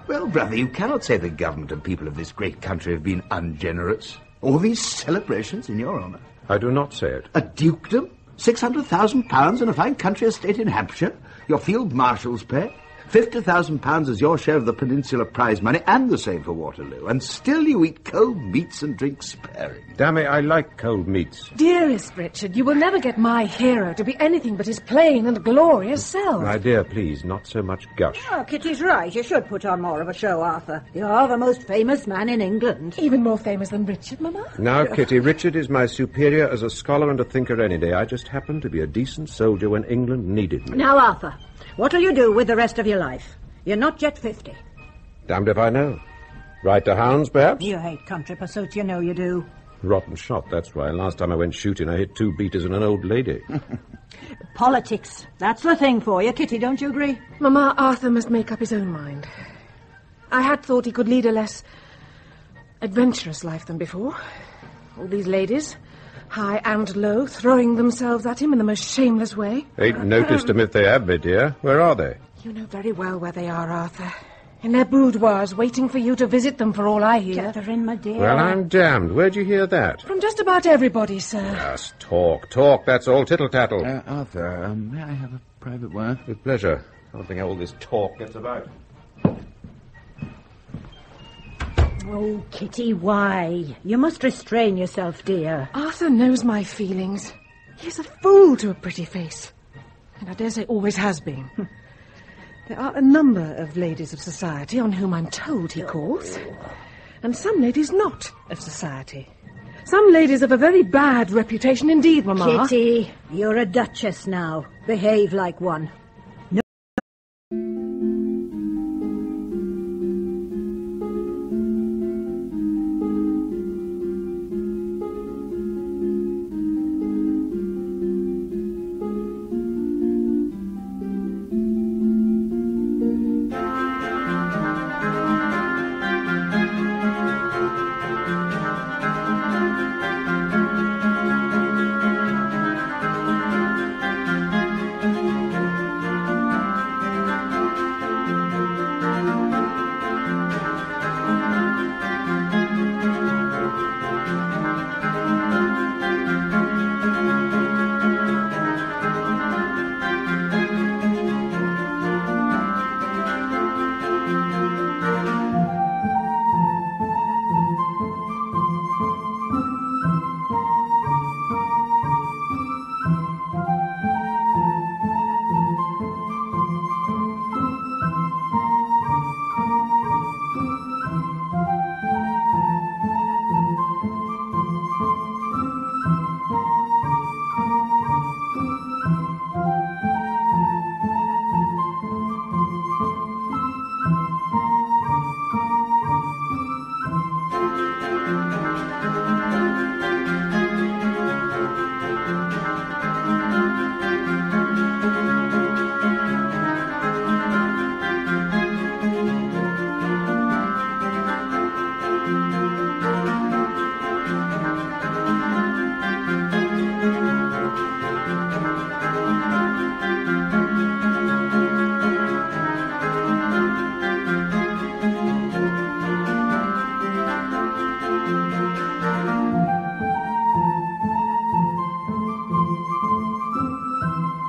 Well, brother, you cannot say the government and people of this great country have been ungenerous. All these celebrations in your honour. I do not say it. A dukedom? £600,000 in a fine country estate in Hampshire? Your field marshal's pay? £50,000 is your share of the Peninsula prize money, and the same for Waterloo. And still you eat cold meats and drink sparing. Damn it, I like cold meats. Dearest Richard, you will never get my hero to be anything but his plain and glorious self. My dear, please, not so much gush. Oh, Kitty's right. You should put on more of a show, Arthur. You're the most famous man in England. Even more famous than Richard, Mamma? Now, Kitty, Richard is my superior as a scholar and a thinker any day. I just happened to be a decent soldier when England needed me. Now, Arthur, what'll you do with the rest of your life? You're not yet 50. Damned if I know. Ride to hounds, perhaps? You hate country pursuits, you know you do. Rotten shot, that's why. Last time I went shooting, I hit 2 beaters and an old lady. Politics. That's the thing for you, Kitty, don't you agree? Mamma, Arthur must make up his own mind. I had thought he could lead a less adventurous life than before. All these ladies, high and low, throwing themselves at him in the most shameless way. Ain't noticed them if they have, me dear. Where are they? You know very well where they are, Arthur. In their boudoirs, waiting for you to visit them, for all I hear. Catherine, my dear. Well, I'm damned. Where'd you hear that? From just about everybody, sir. Just talk, that's all tittle-tattle. Arthur, may I have a private word? With pleasure. I don't think how all this talk gets about. Oh, Kitty, why? You must restrain yourself, dear. Arthur knows my feelings. He's a fool to a pretty face. And I dare say always has been. There are a number of ladies of society on whom I'm told he calls. And some ladies not of society. Some ladies of a very bad reputation indeed, Mamma. Kitty, you're a duchess now. Behave like one.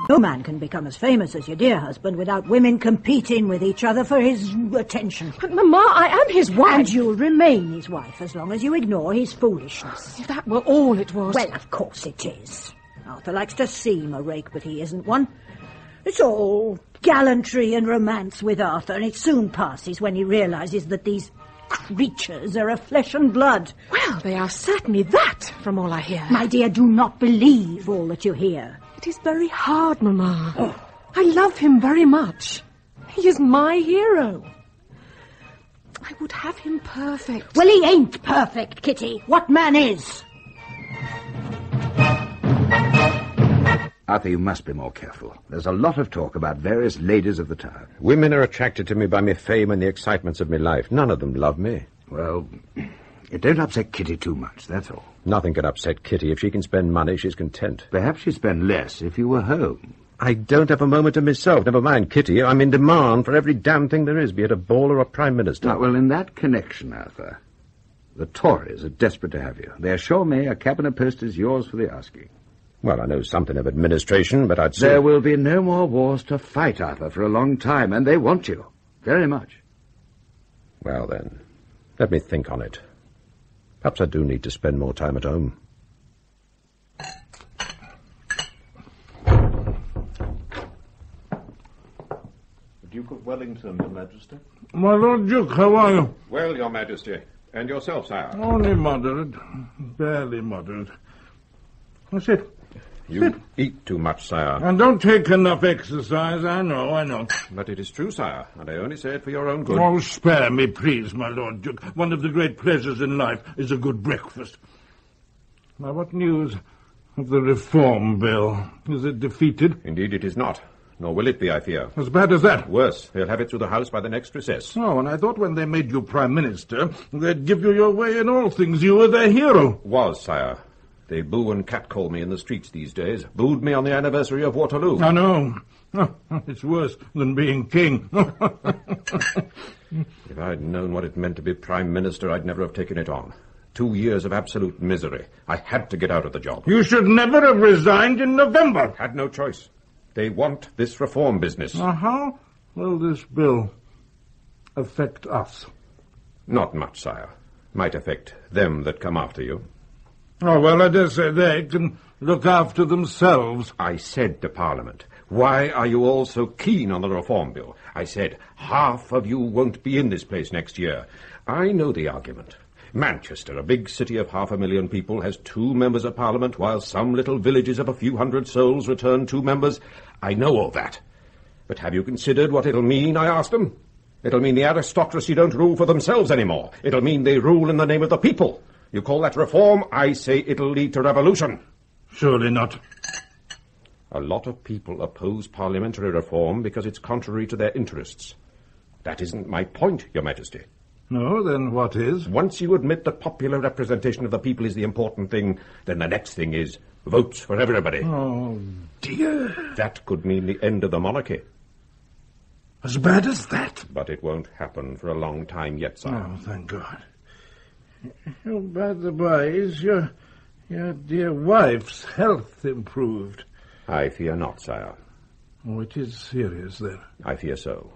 No man can become as famous as your dear husband without women competing with each other for his attention. But, Mamma, I am his wife. And you'll remain his wife as long as you ignore his foolishness. If that were all it was. Well, of course it is. Arthur likes to seem a rake, but he isn't one. It's all gallantry and romance with Arthur, and it soon passes when he realises that these creatures are of flesh and blood. Well, they are certainly that, from all I hear. My dear, do not believe all that you hear. It is very hard, Mamma. Oh. I love him very much. He is my hero. I would have him perfect. Well, he ain't perfect, Kitty. What man is? Arthur, you must be more careful. There's a lot of talk about various ladies of the town. Women are attracted to me by my fame and the excitements of my life. None of them love me. Well, you don't upset Kitty too much, that's all. Nothing can upset Kitty. If she can spend money, she's content. Perhaps she'd spend less if you were home. I don't have a moment to myself. Never mind Kitty. I'm in demand for every damn thing there is, be it a ball or a prime minister. Now, well, in that connection, Arthur, the Tories are desperate to have you. They assure me a cabinet post is yours for the asking. Well, I know something of administration, but I'd say... There will be no more wars to fight, Arthur, for a long time, and they want you. Very much. Well, then, let me think on it. Perhaps I do need to spend more time at home. The Duke of Wellington, Your Majesty. My Lord Duke, how are you? Well, Your Majesty. And yourself, sire? Only moderate. Barely moderate. That's it. You eat too much, sire. And don't take enough exercise, I know. But it is true, sire, and I only say it for your own good. Oh, spare me, please, my Lord Duke. One of the great pleasures in life is a good breakfast. Now, what news of the Reform Bill? Is it defeated? Indeed it is not. Nor will it be, I fear. As bad as that? Worse. They'll have it through the House by the next recess. Oh, and I thought when they made you Prime Minister, they'd give you your way in all things. You were their hero. Was, sire. They boo and catcall me in the streets these days. Booed me on the anniversary of Waterloo. I know. Oh, it's worse than being king. If I'd known what it meant to be Prime Minister, I'd never have taken it on. 2 years of absolute misery. I had to get out of the job. You should never have resigned in November. Had no choice. They want this reform business. How will this bill affect us? Not much, sire. Might affect them that come after you. Oh, well, I dare say they can look after themselves. I said to Parliament, why are you all so keen on the Reform Bill? I said, half of you won't be in this place next year. I know the argument. Manchester, a big city of 500,000 people, has 2 members of Parliament, while some little villages of a few hundred souls return 2 members. I know all that. But have you considered what it'll mean, I asked them? It'll mean the aristocracy don't rule for themselves anymore. It'll mean they rule in the name of the people. You call that reform? I say it'll lead to revolution. Surely not. A lot of people oppose parliamentary reform because it's contrary to their interests. That isn't my point, Your Majesty. No, then what is? Once you admit that popular representation of the people is the important thing, then the next thing is votes for everybody. Oh, dear. That could mean the end of the monarchy. As bad as that? But it won't happen for a long time yet, sire. Oh, thank God. Oh, by the by, is your dear wife's health improved? I fear not, sire. Oh, it is serious, then? I fear so.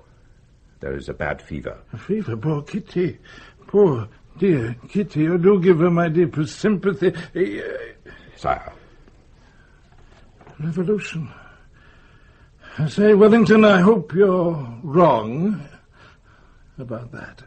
There is a bad fever. A fever? Poor Kitty. Poor dear Kitty. Oh, do give her my deepest sympathy. Sire. Revolution. I say, Wellington, I hope you're wrong about that.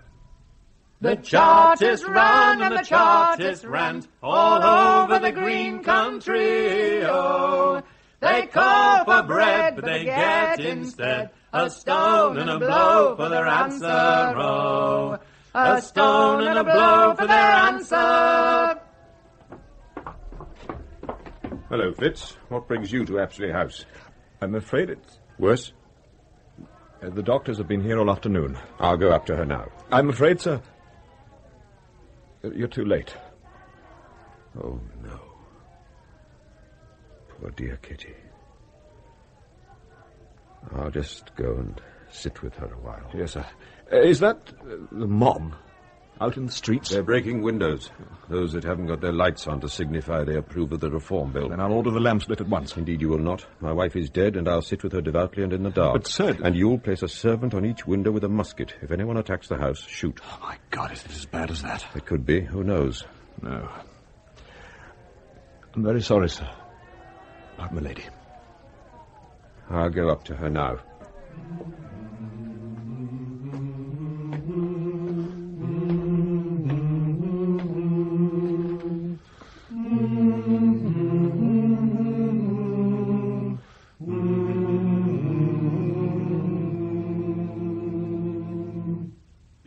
The Chartists run and the Chartists rant all over the green country, oh. They call for bread, but they get instead a stone and a blow for their answer, oh. A stone and a blow for their answer. Hello, Fitz. What brings you to Apsley House? I'm afraid it's... Worse? The doctors have been here all afternoon. I'll go up to her now. I'm afraid, sir... You're too late. Oh, no. Poor dear Kitty. I'll just go and sit with her a while. Yes, sir. Is that the mob out in the streets? They're breaking windows. Those that haven't got their lights on to signify they approve of the Reform Bill. Then I'll order the lamps lit at once. Indeed you will not. My wife is dead, and I'll sit with her devoutly and in the dark. But, sir... And you'll place a servant on each window with a musket. If anyone attacks the house, shoot. Oh, my God, is it as bad as that? It could be. Who knows? No. I'm very sorry, sir. About my lady. I'll go up to her now.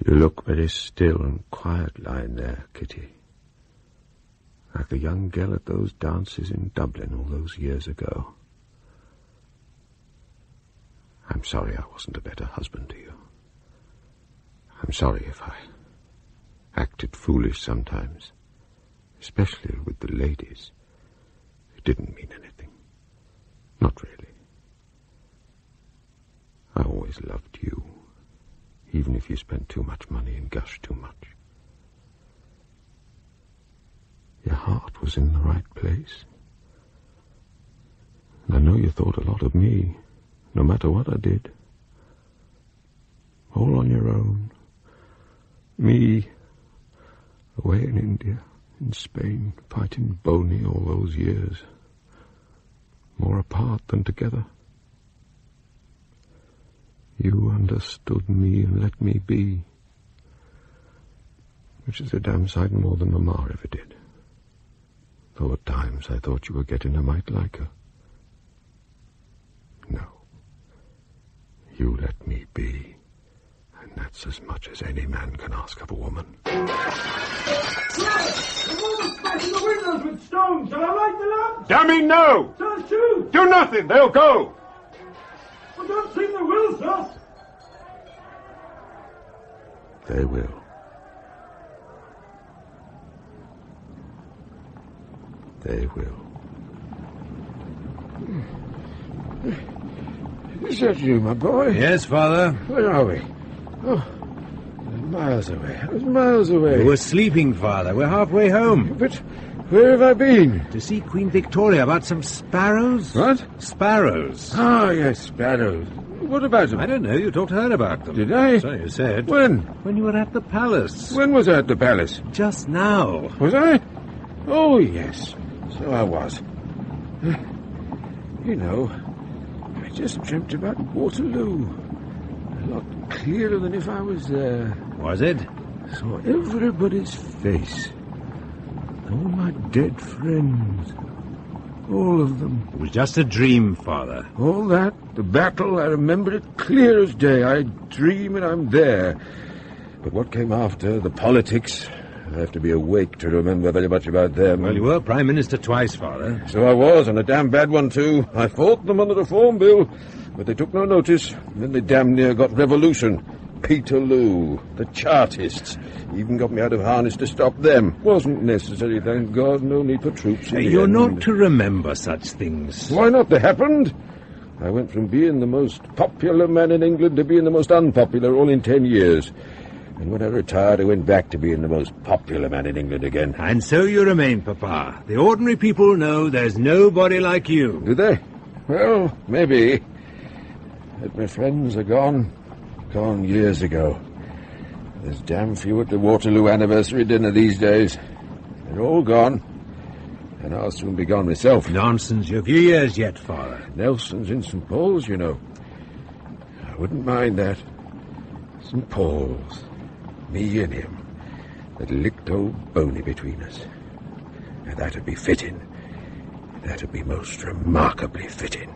You look very still and quiet lying there, Kitty. Like a young girl at those dances in Dublin all those years ago. I'm sorry I wasn't a better husband to you. I'm sorry if I acted foolish sometimes, especially with the ladies. It didn't mean anything. Not really. always loved you, even if you spent too much money and gushed too much. Your heart was in the right place. And I know you thought a lot of me, no matter what I did. All on your own. Me, away in India, in Spain, fighting Boney all those years. More apart than together. You understood me and let me be. Which is a damn sight more than Mama ever did. Though at times I thought you were getting a mite like her. No. You let me be. And that's as much as any man can ask of a woman. They're all smashing the windows with stones. Shall I light the lamps? Dammy, no! Sir, shoot! Do nothing. They'll go. I don't think they will, sir. They will. They will. Is that you, my boy? Yes, Father. Where are we? Oh, miles away. I was miles away. We were sleeping, Father. We're halfway home. But where have I been? To see Queen Victoria about some sparrows. What? Sparrows. Ah, yes, sparrows. What about them? I don't know. You talked to her about them. Did I? So you said. When? When you were at the palace. When was I at the palace? Just now. Was I? Oh, yes. So I was. You know, I just dreamt about Waterloo. A lot clearer than if I was there. Was it? Saw everybody's face. All my dead friends. All of them. It was just a dream, Father. All that, the battle, I remember it clear as day. I dream and I'm there. But what came after, the politics, I have to be awake to remember very much about them. Well, you were Prime Minister twice, Father. So I was, and a damn bad one, too. I fought them on the Reform Bill, but they took no notice. And then they damn near got revolution. Peterloo, the Chartists, even got me out of harness to stop them. Wasn't necessary, thank God. No need for troops. You're not to remember such things. Why not? They happened. I went from being the most popular man in England to being the most unpopular all in 10 years. And when I retired, I went back to being the most popular man in England again. And so you remain, Papa. The ordinary people know there's nobody like you. Do they? Well, maybe. But my friends are gone. Gone years ago. There's damn few at the Waterloo anniversary dinner these days. They're all gone. And I'll soon be gone myself. Nonsense. You're a few years yet, Father. Nelson's in St. Paul's, you know. I wouldn't mind that. St. Paul's. Me and him. That licked old Boney between us. Now that'd be fitting. That'd be most remarkably fitting.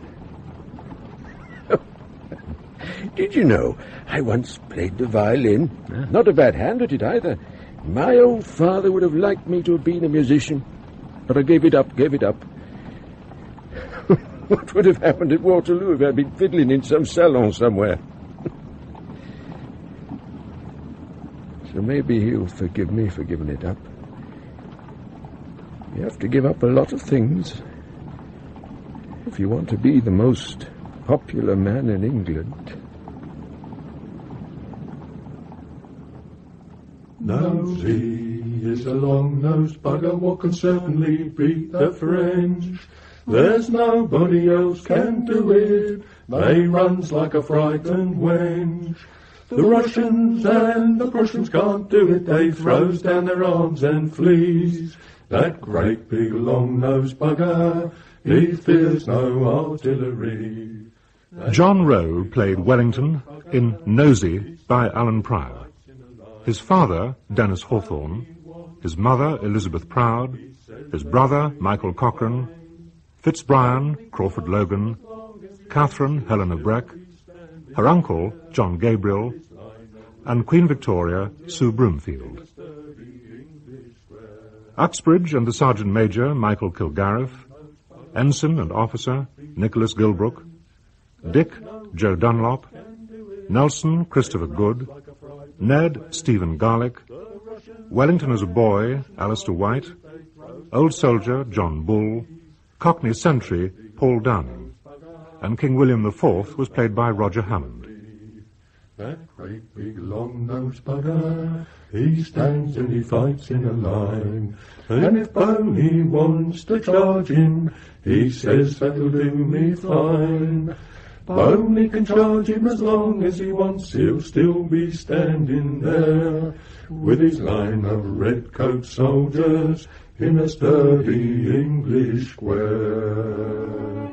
Did you know I once played the violin? Huh? Not a bad hand at it either. My old father would have liked me to have been a musician. But I gave it up. What would have happened at Waterloo if I'd been fiddling in some salon somewhere? So maybe he'll forgive me for giving it up. You have to give up a lot of things if you want to be the most popular man in England. Nosey is a long-nosed bugger, what can certainly beat the French. There's nobody else can do it, they runs like a frightened wench. The Russians and the Prussians can't do it, they throws down their arms and flees. That great big long-nosed bugger, he fears no artillery. John Rowe played Wellington in Nosey by Allan Pryor. His father, Dennis Hawthorne, his mother, Elizabeth Proud, his brother, Michael Cochrane, Fitzbrian, Crawford Logan, Catherine, Helen of Breck, her uncle, John Gabriel, and Queen Victoria, Sue Broomfield. Uxbridge and the Sergeant Major, Michael Kilgarriff, Ensign and Officer, Nicholas Gilbrook, Dick, Joe Dunlop, Nelson, Christopher Good, Ned, Stephen Garlick, Wellington as a boy, Alistair White, Old Soldier, John Bull, Cockney Sentry, Paul Downing, and King William IV was played by Roger Hammond. That great big long-nosed bugger, he stands and he fights in a line. And if Boney wants to charge him, he says that'll do me fine. Boney can charge him as long as he wants, he'll still be standing there, with his line of red-coat soldiers in a sturdy English square.